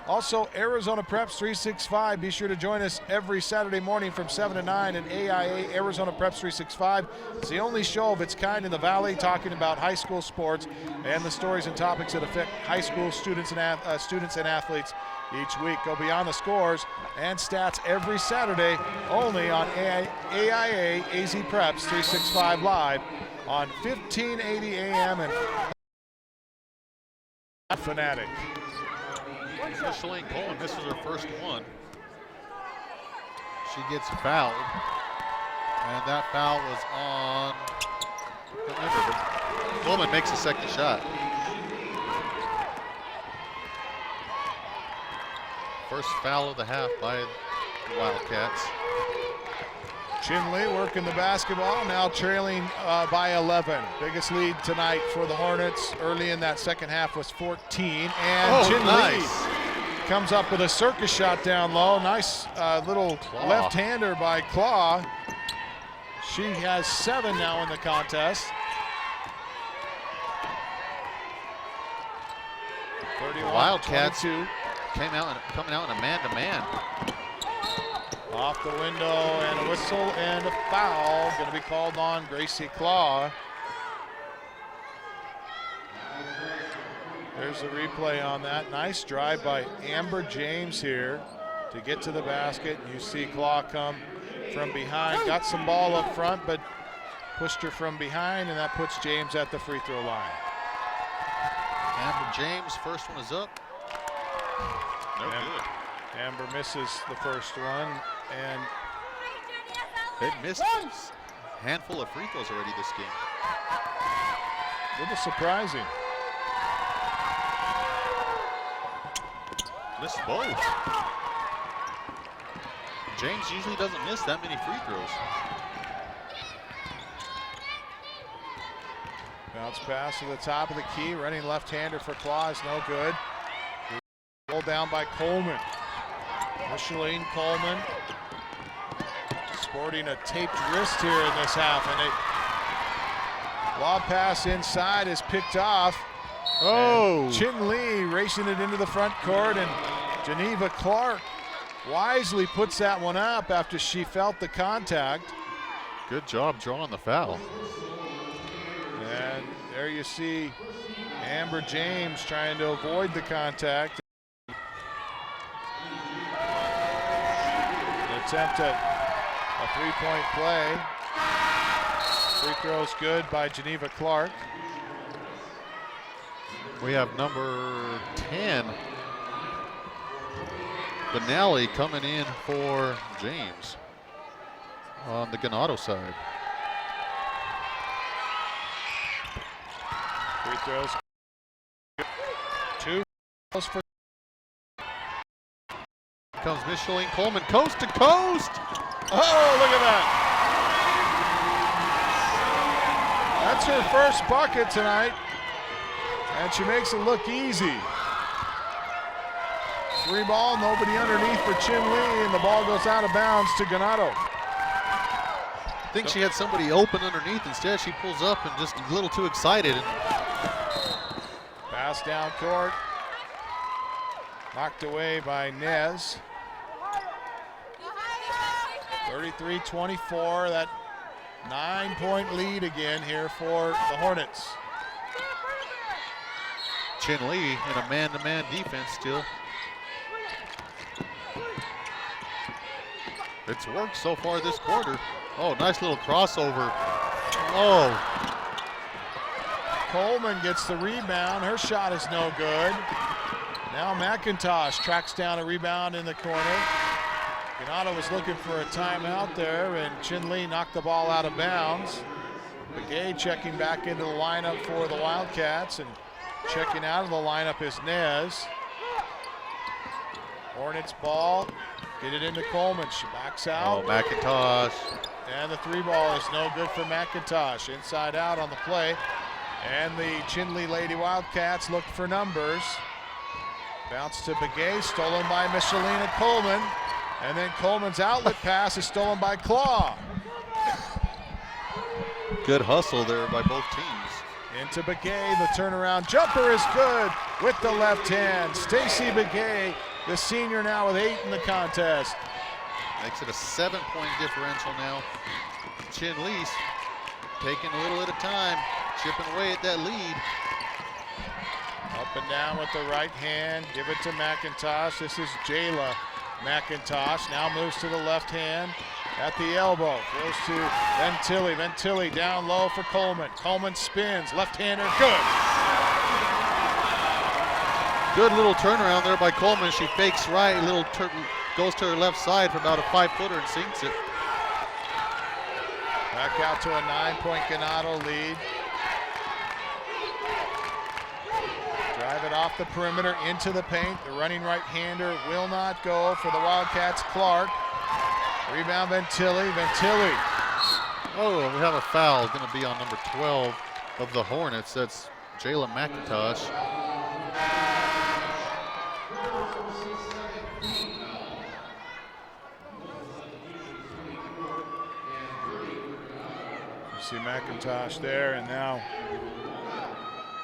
Also, Arizona Preps 365. Be sure to join us every Saturday morning from 7 to 9 at AIA Arizona Preps 365. It's the only show of its kind in the Valley talking about high school sports and the stories and topics that affect high school students and athletes each week. Go beyond the scores and stats every Saturday only on AIA AZ Preps 365 Live on 1580 AM and Fanatic. Chinle Coleman misses her first one. She gets fouled, and that foul was on, I don't remember, but Coleman makes a second shot. First foul of the half by the Wildcats. Chinle working the basketball, now trailing by 11. Biggest lead tonight for the Hornets. Early in that second half was 14. And Chinle nice. comes up with a circus shot down low. Nice little left-hander by Claw. She has 7 now in the contest. 31, Wildcats 22. coming out in a man-to-man. Off the window and a whistle and a foul. Going to be called on Gracie Claw. There's the replay on that. Nice drive by Amber James here to get to the basket. You see Claw come from behind. Got some ball up front, but pushed her from behind, and that puts James at the free throw line. Amber James, first one is up. No good. Amber misses the first one, and They've missed a handful of free throws already this game. a little surprising. Missed both. James usually doesn't miss that many free throws. Bounce pass to the top of the key. Running left-hander for Claw is no good. Rolled down by Coleman. Micheline Coleman sporting a taped wrist here in this half, and a lob pass inside is picked off. Oh! Chinle racing it into the front court, and Geneva Clark wisely puts that one up after she felt the contact. Good job drawing the foul. And there you see Amber James trying to avoid the contact. An attempt at a three-point play. Free throw's good by Geneva Clark. We have number 10, Benelli, coming in for James on the Ganado side. Free throws. 2 for. Comes Micheline Coleman, coast to coast. Oh, look at that. That's her first bucket tonight, and she makes it look easy. 3 ball, nobody underneath for Chinle, and the ball goes out of bounds to Ganado. I think she had somebody open underneath. Instead, she pulls up and just a little too excited. Pass down court. Knocked away by Nez. 33-24, that 9-point lead again here for the Hornets. Chinle in a man-to-man defense still. It's worked so far this quarter. Oh, nice little crossover. Oh. Coleman gets the rebound. Her shot is no good. Now McIntosh tracks down a rebound in the corner. Ganado was looking for a timeout there, and Chinle knocked the ball out of bounds. Begay checking back into the lineup for the Wildcats, and checking out of the lineup is Nez. Hornets ball, get it into Coleman. She backs out. Oh, McIntosh. And the 3 ball is no good for McIntosh. Inside out on the play. And the Chinle Lady Wildcats look for numbers. Bounce to Begay, stolen by Michelina Coleman. And then Coleman's outlet pass is stolen by Claw. Good hustle there by both teams. Into Begay, the turnaround jumper is good with the left hand. Stacy Begay the senior now with 8 in the contest. Makes it a 7-point differential now. Chinle's taking a little at a time, chipping away at that lead. Up and down with the right hand, give it to McIntosh. This is Jayla McIntosh, now moves to the left hand at the elbow. Goes to Ventilli. Ventilli down low for Coleman. Coleman spins, left-hander, good. Good little turnaround there by Coleman. She fakes right, goes to her left side for about a 5-footer and sinks it. Back out to a 9-point Ganado lead. Drive it off the perimeter into the paint. The running right-hander will not go for the Wildcats. Clark. Rebound Ventilli. Ventilli. Oh, we have a foul. Going to be on number 12 of the Hornets. That's Jayla McIntosh. You see McIntosh there, and now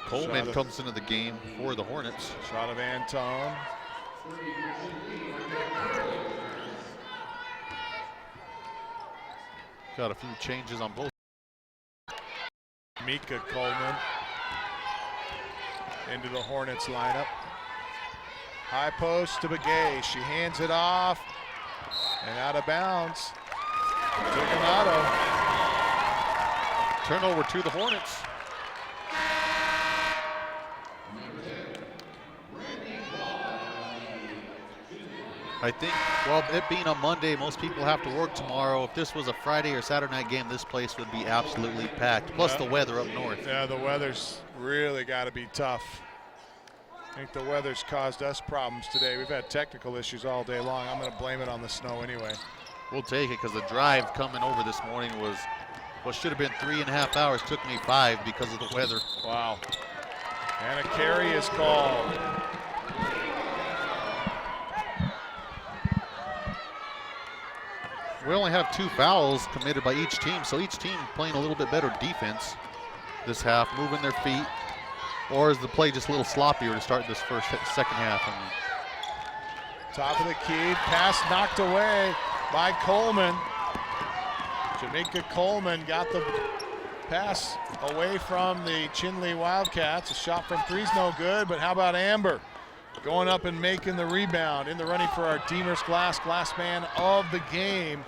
Coleman comes into the game for the Hornets. Shot of Anton. Got a few changes on both. Mika Coleman into the Hornets lineup. High post to Begay. She hands it off and out of bounds to Ganado. Turnover to the Hornets. I think, well, it being a Monday, most people have to work tomorrow. If this was a Friday or Saturday night game, this place would be absolutely packed. Plus the weather up north. Yeah, the weather's really got to be tough. I think the weather's caused us problems today. We've had technical issues all day long. I'm going to blame it on the snow anyway. We'll take it because the drive coming over this morning was what should have been 3.5 hours. Took me 5 because of the weather. Wow. And a carry is called. We only have 2 fouls committed by each team, so each team playing a little bit better defense this half, moving their feet. Or is the play just a little sloppier to start this second half? Top of the key, pass knocked away by Coleman. Jamaica Coleman got the pass away from the Chinle Wildcats. A shot from 3's no good, but how about Amber? Going up and making the rebound, in the running for our Deemer's Glass man of the game,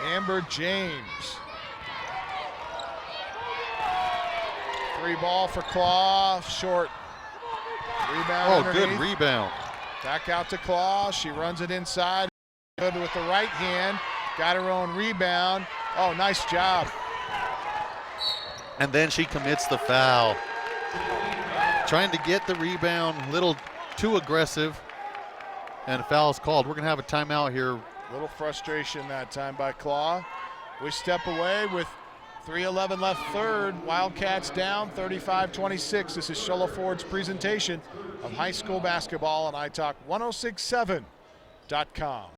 Amber James. 3 ball for Claw, short. Rebound underneath. Good rebound. Back out to Claw, she runs it inside. Good with the right hand, got her own rebound. Oh, nice job. And then she commits the foul. Trying to get the rebound, little too aggressive, and a foul is called. We're going to have a timeout here. Little frustration that time by Claw. We step away with 3:11 left third. Wildcats down 35-26. This is Shola Ford's presentation of high school basketball on iTalk 1067.com.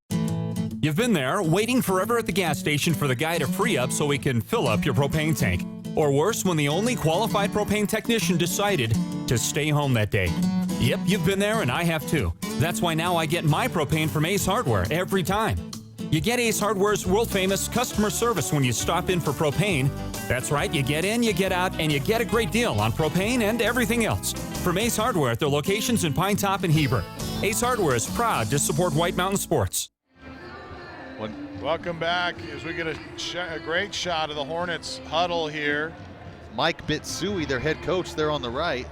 You've been there, waiting forever at the gas station for the guy to free up so he can fill up your propane tank. Or worse, when the only qualified propane technician decided to stay home that day. Yep, you've been there and I have too. That's why now I get my propane from Ace Hardware every time. You get Ace Hardware's world-famous customer service when you stop in for propane. That's right, you get in, you get out, and you get a great deal on propane and everything else. From Ace Hardware at their locations in Pine Top and Heber. Ace Hardware is proud to support White Mountain Sports. Welcome back as we get a great shot of the Hornets huddle here. Mike Bitsui, their head coach, there on the right,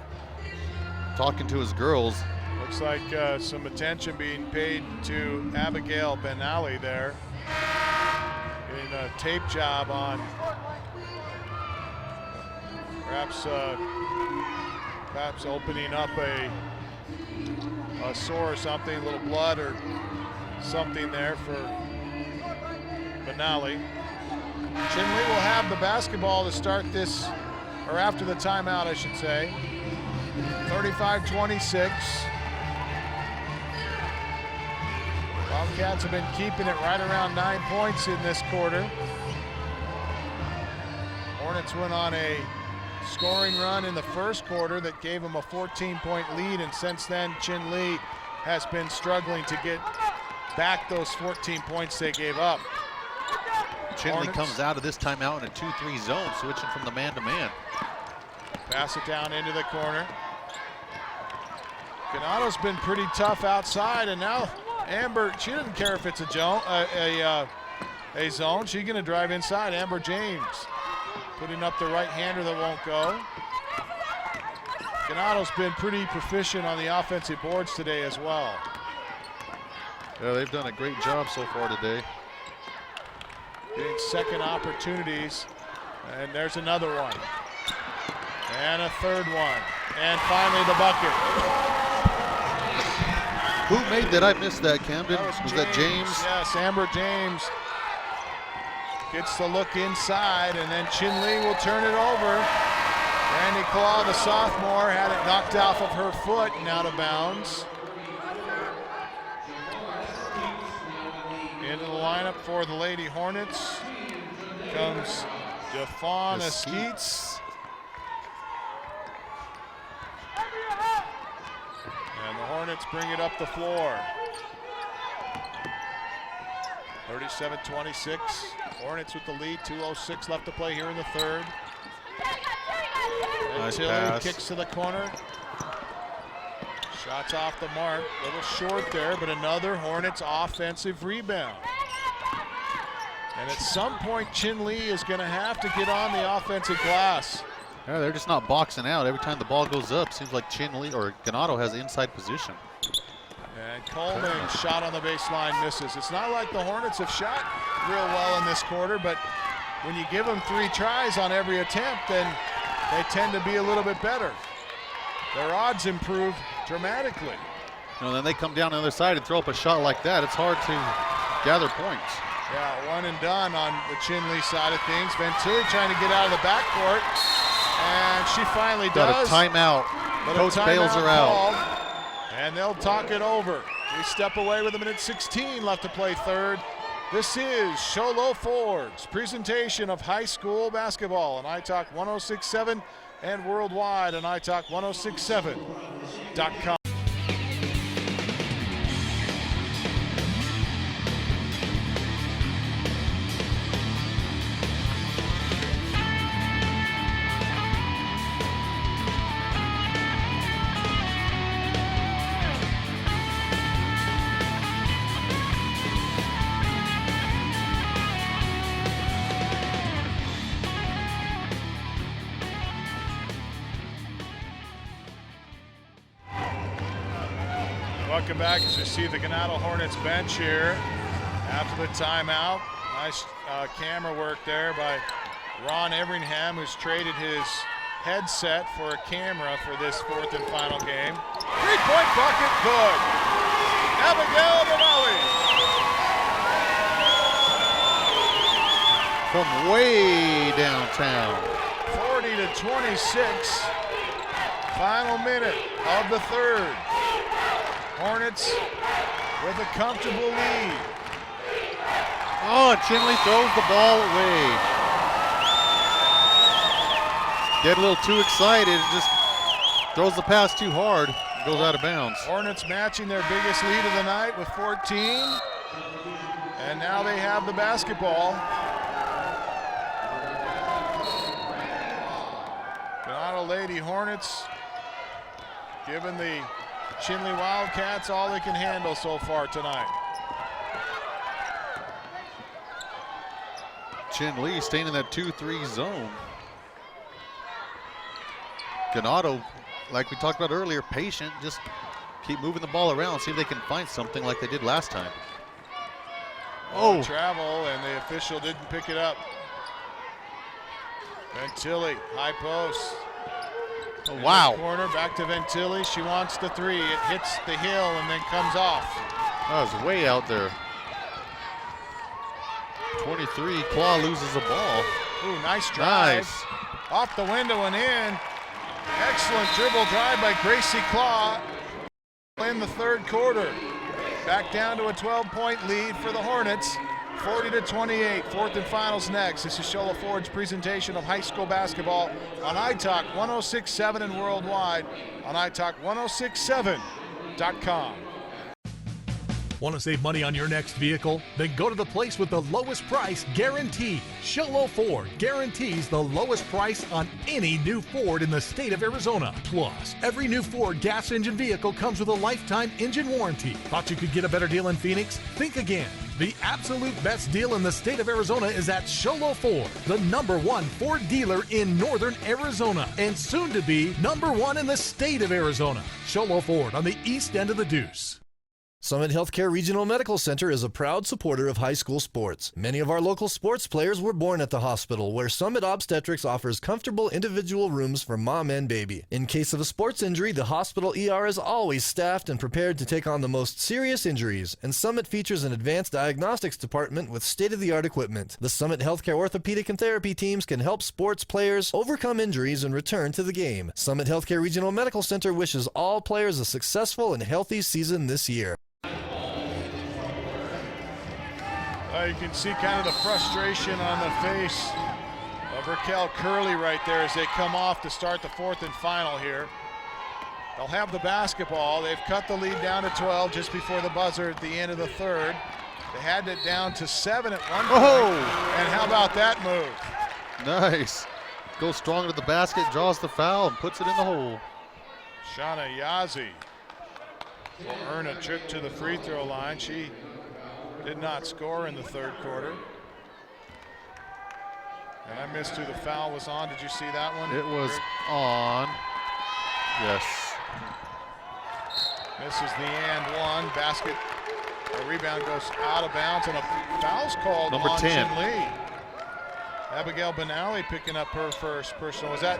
talking to his girls. Looks like some attention being paid to Abigail Benali there. Getting a tape job on perhaps opening up a sore or something, a little blood or something there for Benali. Chinle will have the basketball to start this, or after the timeout, I should say. 35-26. Wildcats have been keeping it right around 9 points in this quarter. Hornets went on a scoring run in the first quarter that gave them a 14-point lead, and since then Chinle has been struggling to get back those 14 points they gave up. Chinle comes out of this timeout in a 2-3 zone, switching from the man-to-man. Pass it down into the corner. Ganado's been pretty tough outside, and now Amber, she doesn't care if it's a zone. She's going to drive inside. Amber James putting up the right-hander that won't go. Ganado's been pretty proficient on the offensive boards today as well. Yeah, they've done a great job so far today. Getting second opportunities, and there's another one. And a third one. And finally the bucket. Who made that? I missed that, Camden. Was that James? Yes, Amber James gets the look inside, and then Chinle will turn it over. Randy Claw, the sophomore, had it knocked off of her foot and out of bounds. Into the lineup for the Lady Hornets comes Jafon Eskeets. And the Hornets bring it up the floor. 37-26. Hornets with the lead. 2:06 left to play here in the third. Nice Tilly pass. kicks to the corner. Shots off the mark. A little short there, but another Hornets offensive rebound. And at some point, Chinle is going to have to get on the offensive glass. Yeah, they're just not boxing out. Every time the ball goes up, seems like Chinle or Ganado has inside position. And Coleman shot on the baseline, misses. It's not like the Hornets have shot real well in this quarter, but when you give them 3 tries on every attempt, then they tend to be a little bit better. Their odds improve dramatically. You know, then they come down the other side and throw up a shot like that. It's hard to gather points. Yeah, one and done on the Chinle side of things. Venturi trying to get out of the backcourt, and she finally does. Got a timeout. Coach bails her out. And they'll talk it over. We step away with 1:16 left to play third. This is Sholo Ford's presentation of high school basketball on iTalk 106.7 and worldwide on iTalk1067.com. Welcome back as you see the Ganado Hornets bench here after the timeout. Nice camera work there by Ron Everingham, who's traded his headset for a camera for this fourth and final game. 3-point bucket, good. Abigail Benali. From way downtown. 40-26. Final minute of the third. Hornets with a comfortable lead. Oh, Chinle throws the ball away. Get a little too excited, just throws the pass too hard, and goes out of bounds. Hornets matching their biggest lead of the night with 14. And now they have the basketball. Ganado Lady Hornets giving the Chinle Wildcats all they can handle so far tonight. Chinle staying in that 2-3 zone. Ganado, like we talked about earlier, patient, just keep moving the ball around, see if they can find something like they did last time. Oh, travel, and the official didn't pick it up. Ventili, high post. Oh, wow. Corner, back to Ventili. She wants the three. It hits the hill and then comes off. That was way out there. 23, Claw loses the ball. Ooh, nice drive. Nice. Off the window and in. Excellent dribble drive by Gracie Claw in the third quarter. Back down to a 12-point lead for the Hornets. 40-28, fourth and finals next. This is Sholo Ford's presentation of high school basketball on iTalk 106.7 and worldwide on iTalk1067.com. Want to save money on your next vehicle? Then go to the place with the lowest price guaranteed. Chinle Ford guarantees the lowest price on any new Ford in the state of Arizona. Plus, every new Ford gas engine vehicle comes with a lifetime engine warranty. Thought you could get a better deal in Phoenix? Think again. The absolute best deal in the state of Arizona is at Chinle Ford, the #1 Ford dealer in northern Arizona, and soon to be #1 in the state of Arizona. Chinle Ford on the east end of the Deuce. Summit Healthcare Regional Medical Center is a proud supporter of high school sports. Many of our local sports players were born at the hospital, where Summit Obstetrics offers comfortable individual rooms for mom and baby. In case of a sports injury, the hospital ER is always staffed and prepared to take on the most serious injuries, and Summit features an advanced diagnostics department with state-of-the-art equipment. The Summit Healthcare orthopedic and therapy teams can help sports players overcome injuries and return to the game. Summit Healthcare Regional Medical Center wishes all players a successful and healthy season this year. You can see kind of the frustration on the face of Raquel Curley right there as they come off to start the 4th and final here. They'll have the basketball. They've cut the lead down to 12 just before the buzzer at the end of the 3rd. They had it down to 7 at one point. And how about that move? Nice. Goes strong to the basket, draws the foul, and puts it in the hole. Shauna Yazzie will earn a trip to the free throw line. She did not score in the 3rd quarter. And I missed who the foul was on. Did you see that one? It was on. Yes. Misses the and one. Basket, a rebound goes out of bounds, and a foul's called Number on 10. Chinle. Abigail Benally picking up her first personal. Was that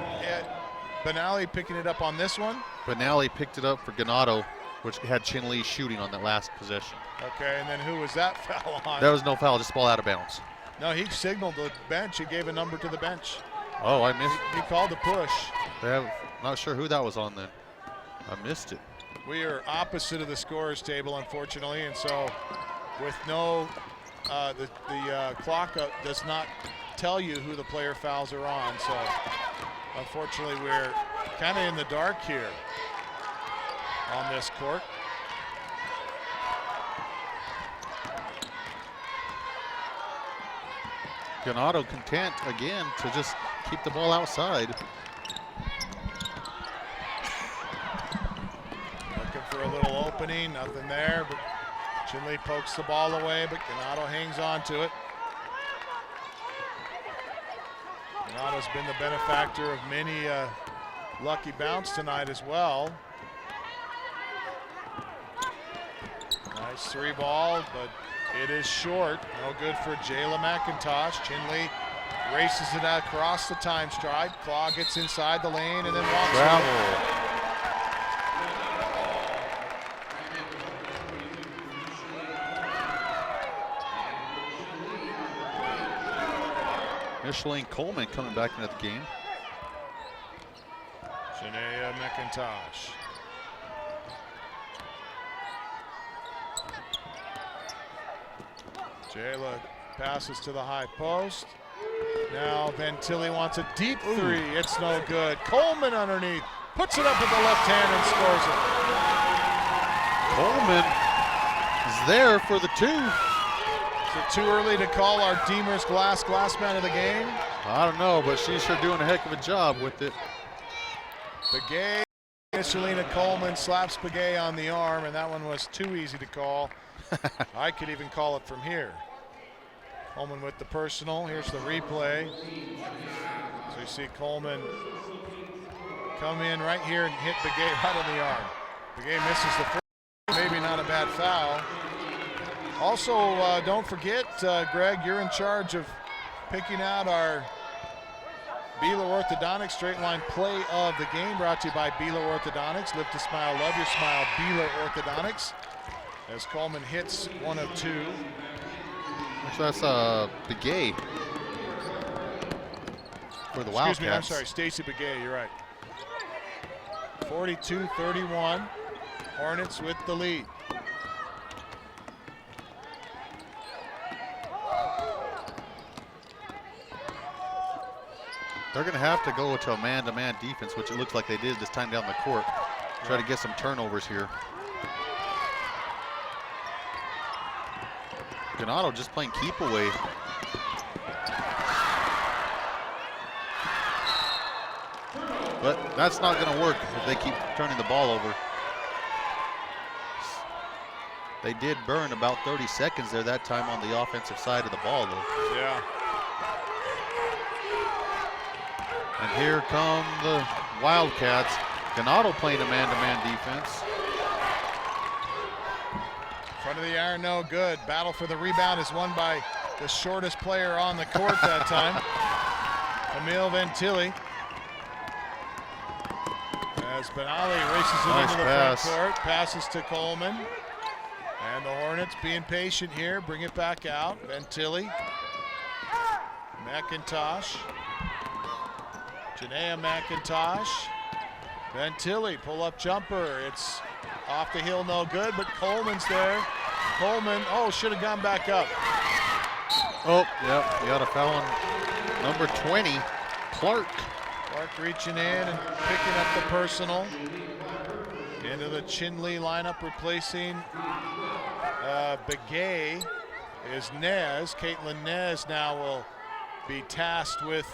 Benally picking it up on this one? Benally picked it up for Ganado, which had Chinle shooting on that last possession. Okay, and then who was that foul on? There was no foul, just ball out of bounds. No, he signaled the bench. He gave a number to the bench. Oh, I missed. He called the push. Not sure who that was on then. I missed it. We are opposite of the scorers table, unfortunately, and so with no, the clock does not tell you who the player fouls are on. So unfortunately, we're kind of in the dark here on this court. Ganado content again to just keep the ball outside. Looking for a little opening, nothing there, but Chinle pokes the ball away, but Ganado hangs on to it. Ganado's been the benefactor of many lucky bounce tonight as well. Nice 3 ball, but it is short. No good for Jayla McIntosh. Chinle races it across the time stripe. Claw gets inside the lane and then walks Travel. Micheline Coleman coming back into the game. Shania McIntosh. Jayla passes to the high post. Now Ventilli wants a deep 3. It's no good. Coleman underneath. Puts it up with the left hand and scores it. Coleman is there for the 2. Is it too early to call our Demers glass man of the game? I don't know, but she's sure doing a heck of a job with it. Begay, Michelina Coleman slaps Begay on the arm, and that one was too easy to call. I could even call it from here. Coleman with the personal. Here's the replay. So you see Coleman come in right here and hit Begay right on the arm. Begay misses the first. Maybe not a bad foul. Also, don't forget, Greg, you're in charge of picking out our Beeler Orthodontics Straight Line Play of the Game, brought to you by Beeler Orthodontics. Live to smile, love your smile, Beeler Orthodontics. As Coleman hits 1 of 2. Actually, that's Begay for the Wildcats. Excuse me, I'm sorry, Stacy Begay, you're right. 42-31, Hornets with the lead. They're going to have to go to a man-to-man defense, which it looks like they did this time down the court. Try to get some turnovers here. Ganado just playing keep away. But that's not going to work if they keep turning the ball over. They did burn about 30 seconds there that time on the offensive side of the ball, though. Yeah. And here come the Wildcats. Ganado playing a man-to-man defense. Front of the iron, no good. Battle for the rebound is won by the shortest player on the court that time, Emil Ventilli. As Benali races it Nice into the pass. front court, passes to Coleman. And the Hornets being patient here, bring it back out. Ventilli, McIntosh, Janaea McIntosh, Ventilli, pull-up jumper. It's off the hill, no good, but Coleman's there. Coleman, oh, should have gone back up. Oh, yep, you got a foul on number 20, Clark. Clark reaching in and picking up the personal. Into the Chinle lineup, replacing Begay is Nez. Caitlin Nez now will be tasked with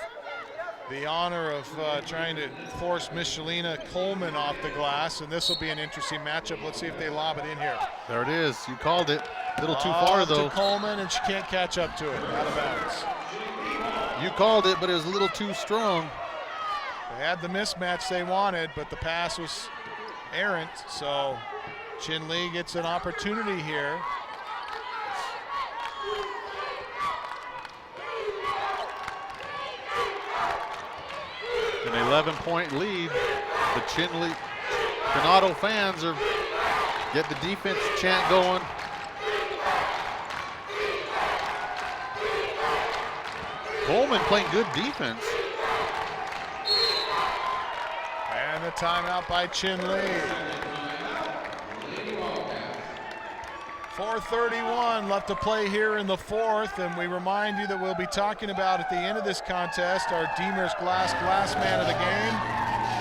the honor of trying to force Michelina Coleman off the glass, and this will be an interesting matchup. Let's see if they lob it in here. There it is, you called it. A little too far, though. To Coleman, and she can't catch up to it, out of bounds. You called it, but it was a little too strong. They had the mismatch they wanted, but the pass was errant, so Chinle gets an opportunity here. An 11-point lead. The Chinle Ganado fans are get the defense chant going. Coleman playing good defense. And the timeout by Chinle. 4:31 left to play here in the fourth, and we remind you that we'll be talking about at the end of this contest our Deemer's Glass man of the game,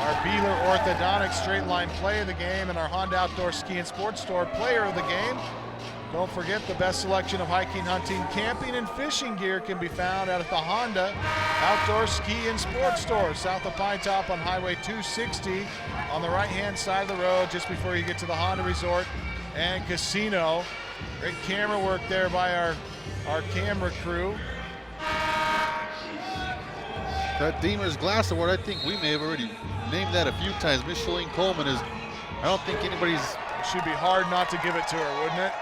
our Beeler Orthodontics straight line play of the game, and our Honda Outdoor Ski and Sports Store player of the game. Don't forget the best selection of hiking, hunting, camping, and fishing gear can be found out at the Honda Outdoor Ski and Sports Store, south of Pine Top on Highway 260, on the right-hand side of the road, just before you get to the Honda Resort and Casino. Great camera work there by our camera crew. That Deemer's Glass Award, I think we may have already named that a few times. Micheline Coleman is, I don't think anybody's. It should be hard not to give it to her, wouldn't it?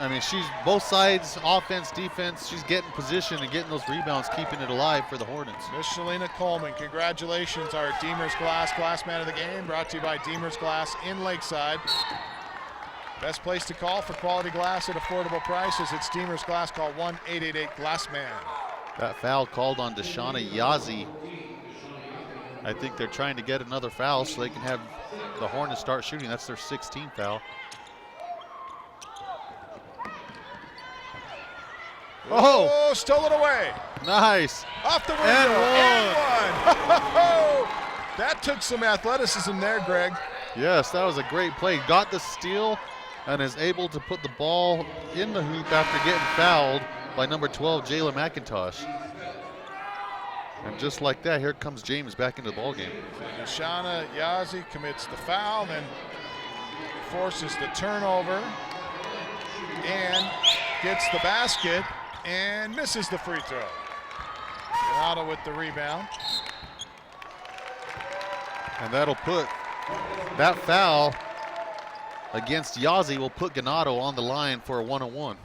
I mean, she's both sides, offense, defense. She's getting position and getting those rebounds, keeping it alive for the Hornets. Michelina Coleman, congratulations, our Deemer's Glass man of the game, brought to you by Deemer's Glass in Lakeside. Best place to call for quality glass at affordable prices. It's Deemer's Glass. Call 1-888-GLASSMAN. That foul called on Deshauna Yazzie. I think they're trying to get another foul so they can have the Hornets start shooting. That's their 16th foul. Oh, stole it away. Nice. Off the window. And one. That took some athleticism there, Greg. Yes, that was a great play. Got the steal and is able to put the ball in the hoop after getting fouled by number 12, Jayla McIntosh. And just like that, here comes James back into the ballgame. Deshauna Yazzie commits the foul, then forces the turnover and gets the basket and misses the free throw. Ganado with the rebound. And that'll put that foul against Yazzie will put Ganado on the line for a 1-on-1.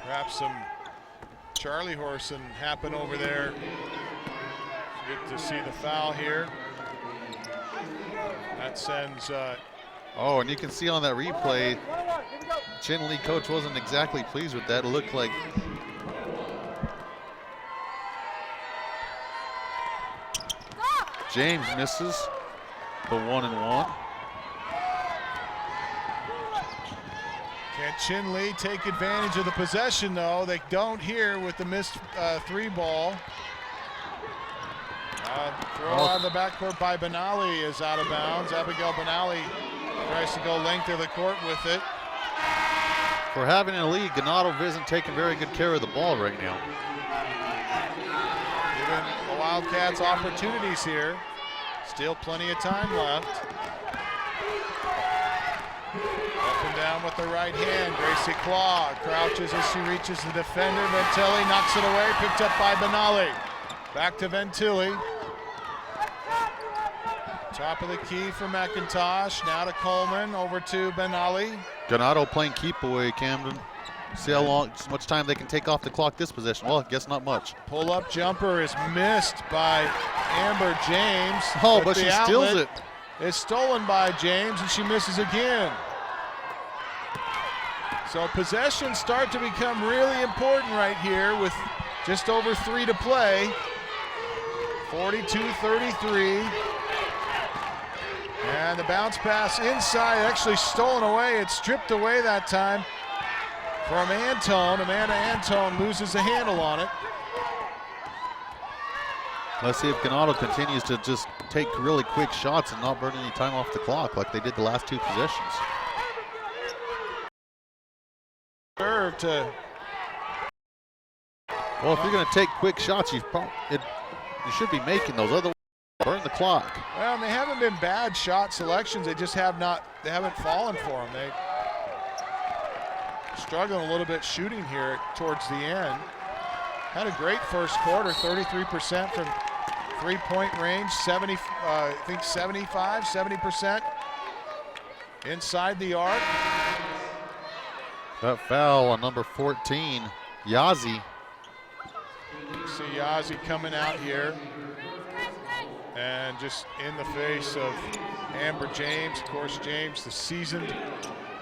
Perhaps some Charlie horsing happen over there. Good to see the foul here. That sends. Oh, and you can see on that replay, Chinle coach wasn't exactly pleased with that. It looked like James misses the 1-and-1. Can Chinle take advantage of the possession, though? They don't here with the missed three ball. Throw out of the backcourt by Benali is out of bounds. Abigail Benali tries to go length of the court with it. For having a lead, Ganado isn't taking very good care of the ball right now. Giving the Wildcats opportunities here. Still plenty of time left. Up and down with the right hand. Gracie Claw crouches as she reaches the defender. Ventilli knocks it away, picked up by Benali. Back to Ventilli. Top of the key for McIntosh. Now to Coleman, over to Benali. Ganado playing keep away, Camden. See how much time they can take off the clock this possession. Well, I guess not much. Pull-up jumper is missed by Amber James. Oh, but she steals it. It's stolen by James, and she misses again. So possessions start to become really important right here with just over 3 to play. 42-33. And the bounce pass inside, actually stolen away. It's stripped away that time from Antone. Amanda Antone loses the handle on it. Let's see if Ganado continues to just take really quick shots and not burn any time off the clock like they did the last 2 possessions. Serve to. Well, if you're going to take quick shots, you should be making those. Otherwise, burn the clock. Well, and they haven't been bad shot selections. They just haven't fallen for them. They struggling a little bit shooting here towards the end. Had a great first quarter, 33% from three-point range, 70% inside the arc. That foul on number 14, Yazzie. You see Yazzie coming out here and just in the face of Amber James. Of course, James, the seasoned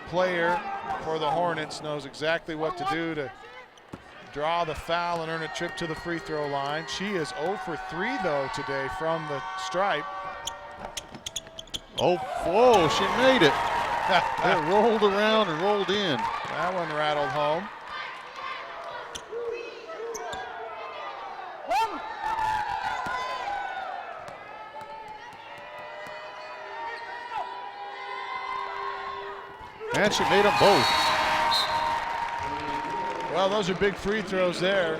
player for the Hornets, knows exactly what to do to draw the foul and earn a trip to the free throw line. She is 0 for 3 though today from the stripe. Oh, whoa, she made it. It rolled around and rolled in. That one rattled home. And she made them both. Well, those are big free throws there.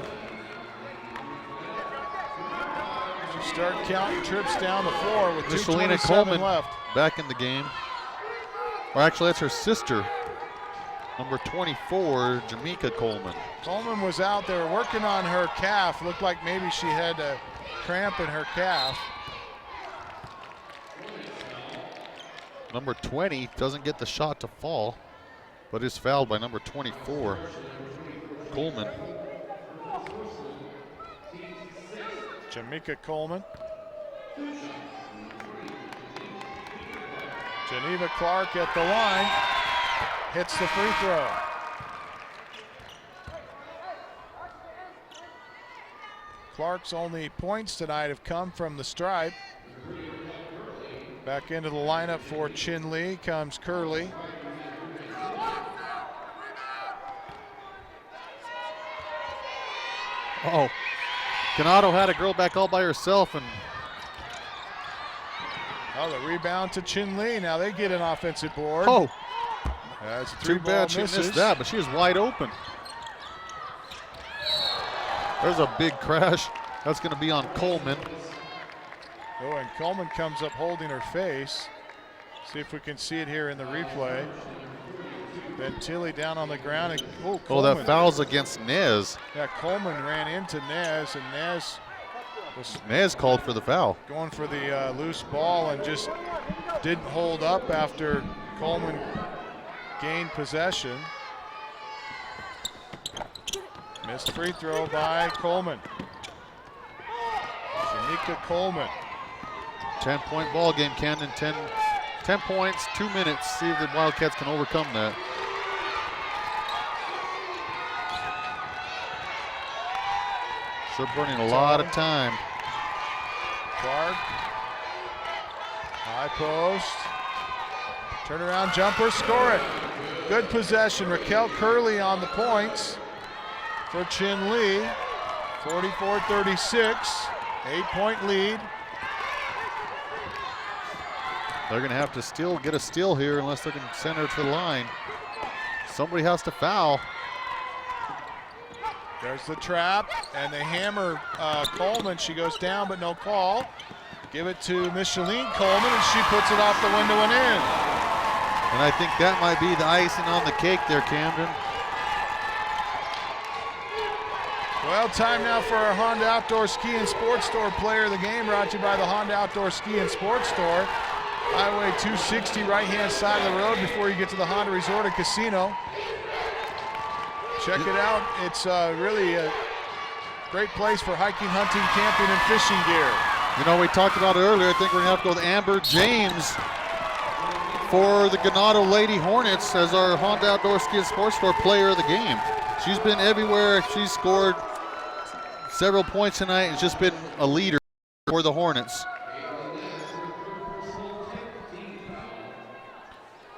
She started counting trips down the floor with Michelina 2:27 Coleman left. Back in the game. Or actually, that's her sister, number 24, Jamaica Coleman. Coleman was out there working on her calf. Looked like maybe she had a cramp in her calf. Number 20 doesn't get the shot to fall, but is fouled by number 24, Coleman. Jamaica Coleman. Geneva Clark at the line, hits the free throw. Clark's only points tonight have come from the stripe. Back into the lineup for Chinle comes Curley. Oh, Ganado had a girl back all by herself, and the rebound to Chinle. Now they get an offensive board. oh, That's too bad she missed that, but she is wide open. There's a big crash. That's going to be on Coleman. Oh, and Coleman comes up holding her face. See if we can see it here in the replay. Ventilli down on the ground. And, Coleman. That foul's against Nez. Yeah, Coleman ran into Nez, and Nez was called for the foul. going for the loose ball and just didn't hold up after Coleman gained possession. Missed free throw by Coleman. Shanika Coleman. 10-point ball game, Camden. 10 points, 2 minutes. See if the Wildcats can overcome that. Still burning a lot of time. Clark. High post. Turnaround jumper, score it. Good possession. Raquel Curley on the points for Chinle. 44-36. 8-point lead. They're going to have to get a steal here unless they can send her to the line. Somebody has to foul. There's the trap, and they hammer Coleman. She goes down, but no call. Give it to Micheline Coleman, and she puts it off the window and in. And I think that might be the icing on the cake there, Camden. Well, time now for our Honda Outdoor Ski and Sports Store player of the game, brought to you by the Honda Outdoor Ski and Sports Store. Highway 260, right-hand side of the road before you get to the Honda Resort and Casino. Check it out. It's really a great place for hiking, hunting, camping, and fishing gear. You know, we talked about it earlier. I think we're going to have to go with Amber James for the Ganado Lady Hornets as our Honda Outdoor Ski and Sports Store player of the game. She's been everywhere. She's scored several points tonight. It's just been a leader for the Hornets.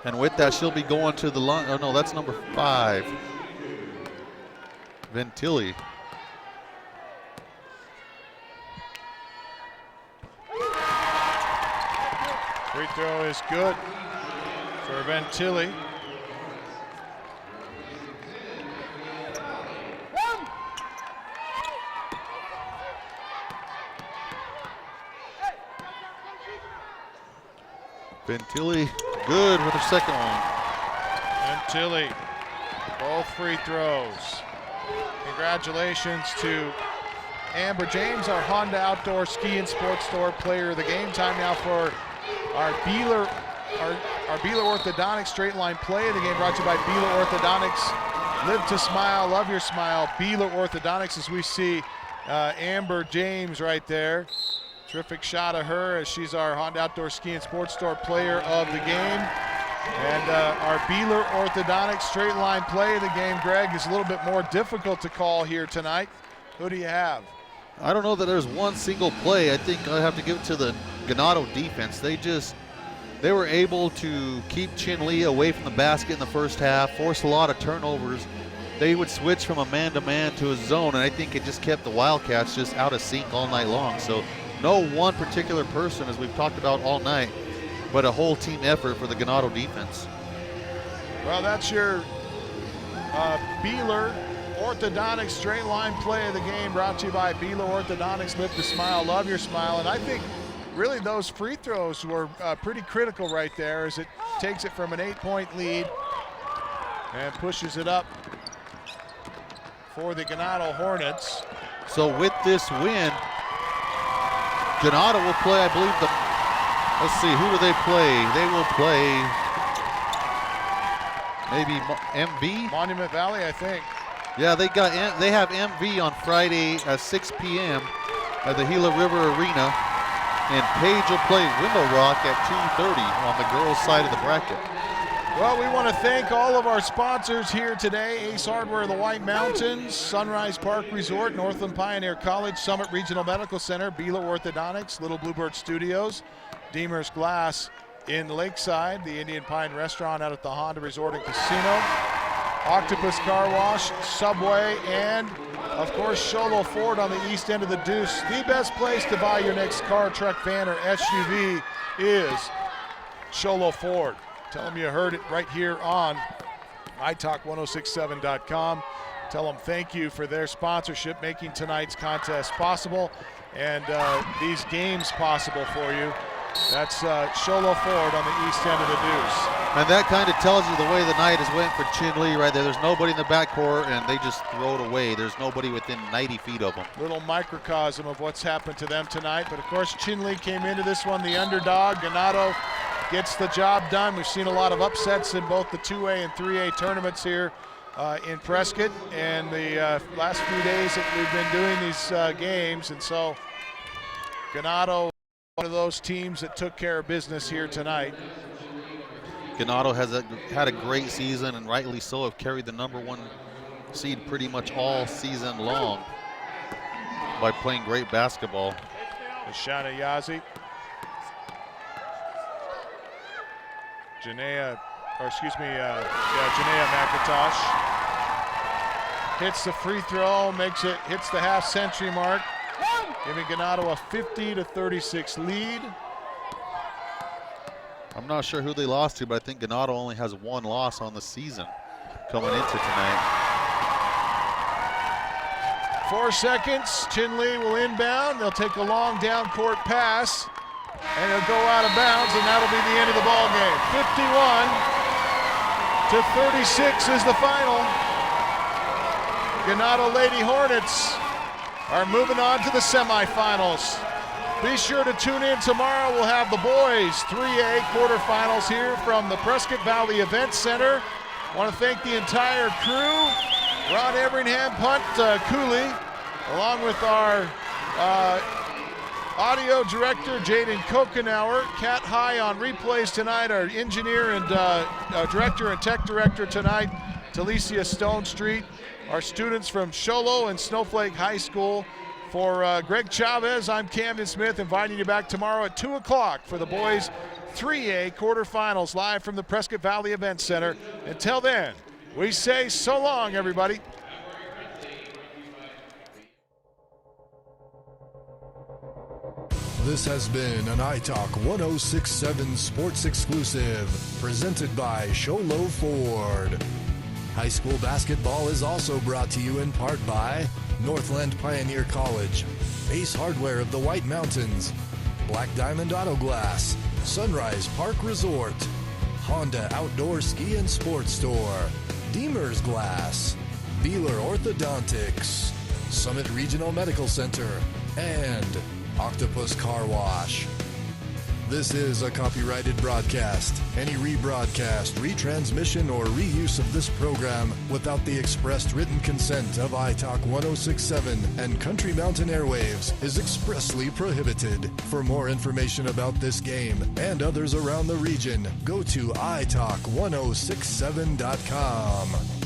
And with that, she'll be going to the line. Oh, no, that's number 5. Ventilli. Free throw is good for Ventilli. Ventilli good with her second one. Ventilli, both free throws. Congratulations to Amber James, our Honda Outdoor Ski and Sports Store player of the game. Time now for our Beeler Orthodontics straight line play of the game, brought to you by Beeler Orthodontics. Live to smile, love your smile. Beeler Orthodontics, as we see Amber James right there. Terrific shot of her as she's our Honda Outdoor Ski and Sports Store player of the game. And our Beeler Orthodontics straight line play of the game, Greg, is a little bit more difficult to call here tonight. Who do you have? I don't know that there's one single play. I think I have to give it to the Ganado defense. They were able to keep Chinle away from the basket in the first half, force a lot of turnovers. They would switch from a man-to-man to a zone, and I think it just kept the Wildcats just out of sync all night long. So no one particular person, as we've talked about all night, but a whole team effort for the Ganado defense. Well, that's your Beeler Orthodontics straight line play of the game, brought to you by Beeler Orthodontics. Live to smile, love your smile. And I think really those free throws were pretty critical right there, as it takes it from an 8-point lead and pushes it up for the Ganado Hornets. So with this win, Ganado will play, I believe, let's see, who do they play? They will play maybe MV? Monument Valley, I think. Yeah, they have MV on Friday at 6 p.m. at the Gila River Arena, and Page will play Window Rock at 2:30 on the girls' side of the bracket. Well, we want to thank all of our sponsors here today: Ace Hardware of the White Mountains, Sunrise Park Resort, Northland Pioneer College, Summit Regional Medical Center, Beeler Orthodontics, Little Bluebird Studios, Deemer's Glass in Lakeside, the Indian Pine Restaurant out at the Honda Resort and Casino, Octopus Car Wash, Subway, and of course Sholo Ford on the east end of the Deuce. The best place to buy your next car, truck, van, or SUV is Sholo Ford. Tell them you heard it right here on iTalk1067.com. Tell them thank you for their sponsorship, making tonight's contest possible and these games possible for you. That's Sholo Ford on the east end of the Deuce. And that kind of tells you the way the night has went for Chinle right there. There's nobody in the backcourt, and they just throw it away. There's nobody within 90 feet of them. Little microcosm of what's happened to them tonight. But of course, Chinle came into this one the underdog. Ganado gets the job done. We've seen a lot of upsets in both the 2A and 3A tournaments here in Prescott, and the last few days that we've been doing these games. And so Ganado, one of those teams that took care of business here tonight. Ganado has had a great season, and rightly so, have carried the #1 seed pretty much all season long by playing great basketball. Shana Yazi. Janaea McIntosh hits the free throw, hits the half century mark, giving Ganado a 50-36 lead. I'm not sure who they lost to, but I think Ganado only has one loss on the season. coming into tonight. 4 seconds. Chinle will inbound. They'll take a long down court pass, and it'll go out of bounds, and that'll be the end of the ball game. 51-36 is the final. Ganado Lady Hornets are moving on to the semifinals. Be sure to tune in tomorrow. We'll have the boys 3A quarterfinals here from the Prescott Valley Event Center. I want to thank the entire crew. Ron Everingham, Punt Cooley, along with our audio director, Jaden Kokenauer. Cat High on replays tonight, our engineer and director and tech director tonight, Talicia Stone Street. Our students from Sholo and Snowflake High School. For Greg Chavez, I'm Camden Smith, inviting you back tomorrow at 2 o'clock for the boys 3A quarterfinals live from the Prescott Valley Event Center. Until then, we say so long, everybody. This has been an iTalk 1067 Sports exclusive, presented by Sholo Ford. High school basketball is also brought to you in part by Northland Pioneer College, Ace Hardware of the White Mountains, Black Diamond Auto Glass, Sunrise Park Resort, Honda Outdoor Ski and Sports Store, Deemer's Glass, Beeler Orthodontics, Summit Regional Medical Center, and Octopus Car Wash. This is a copyrighted broadcast. Any rebroadcast, retransmission, or reuse of this program without the expressed written consent of iTalk 1067 and Country Mountain Airwaves is expressly prohibited. For more information about this game and others around the region, go to italk1067.com.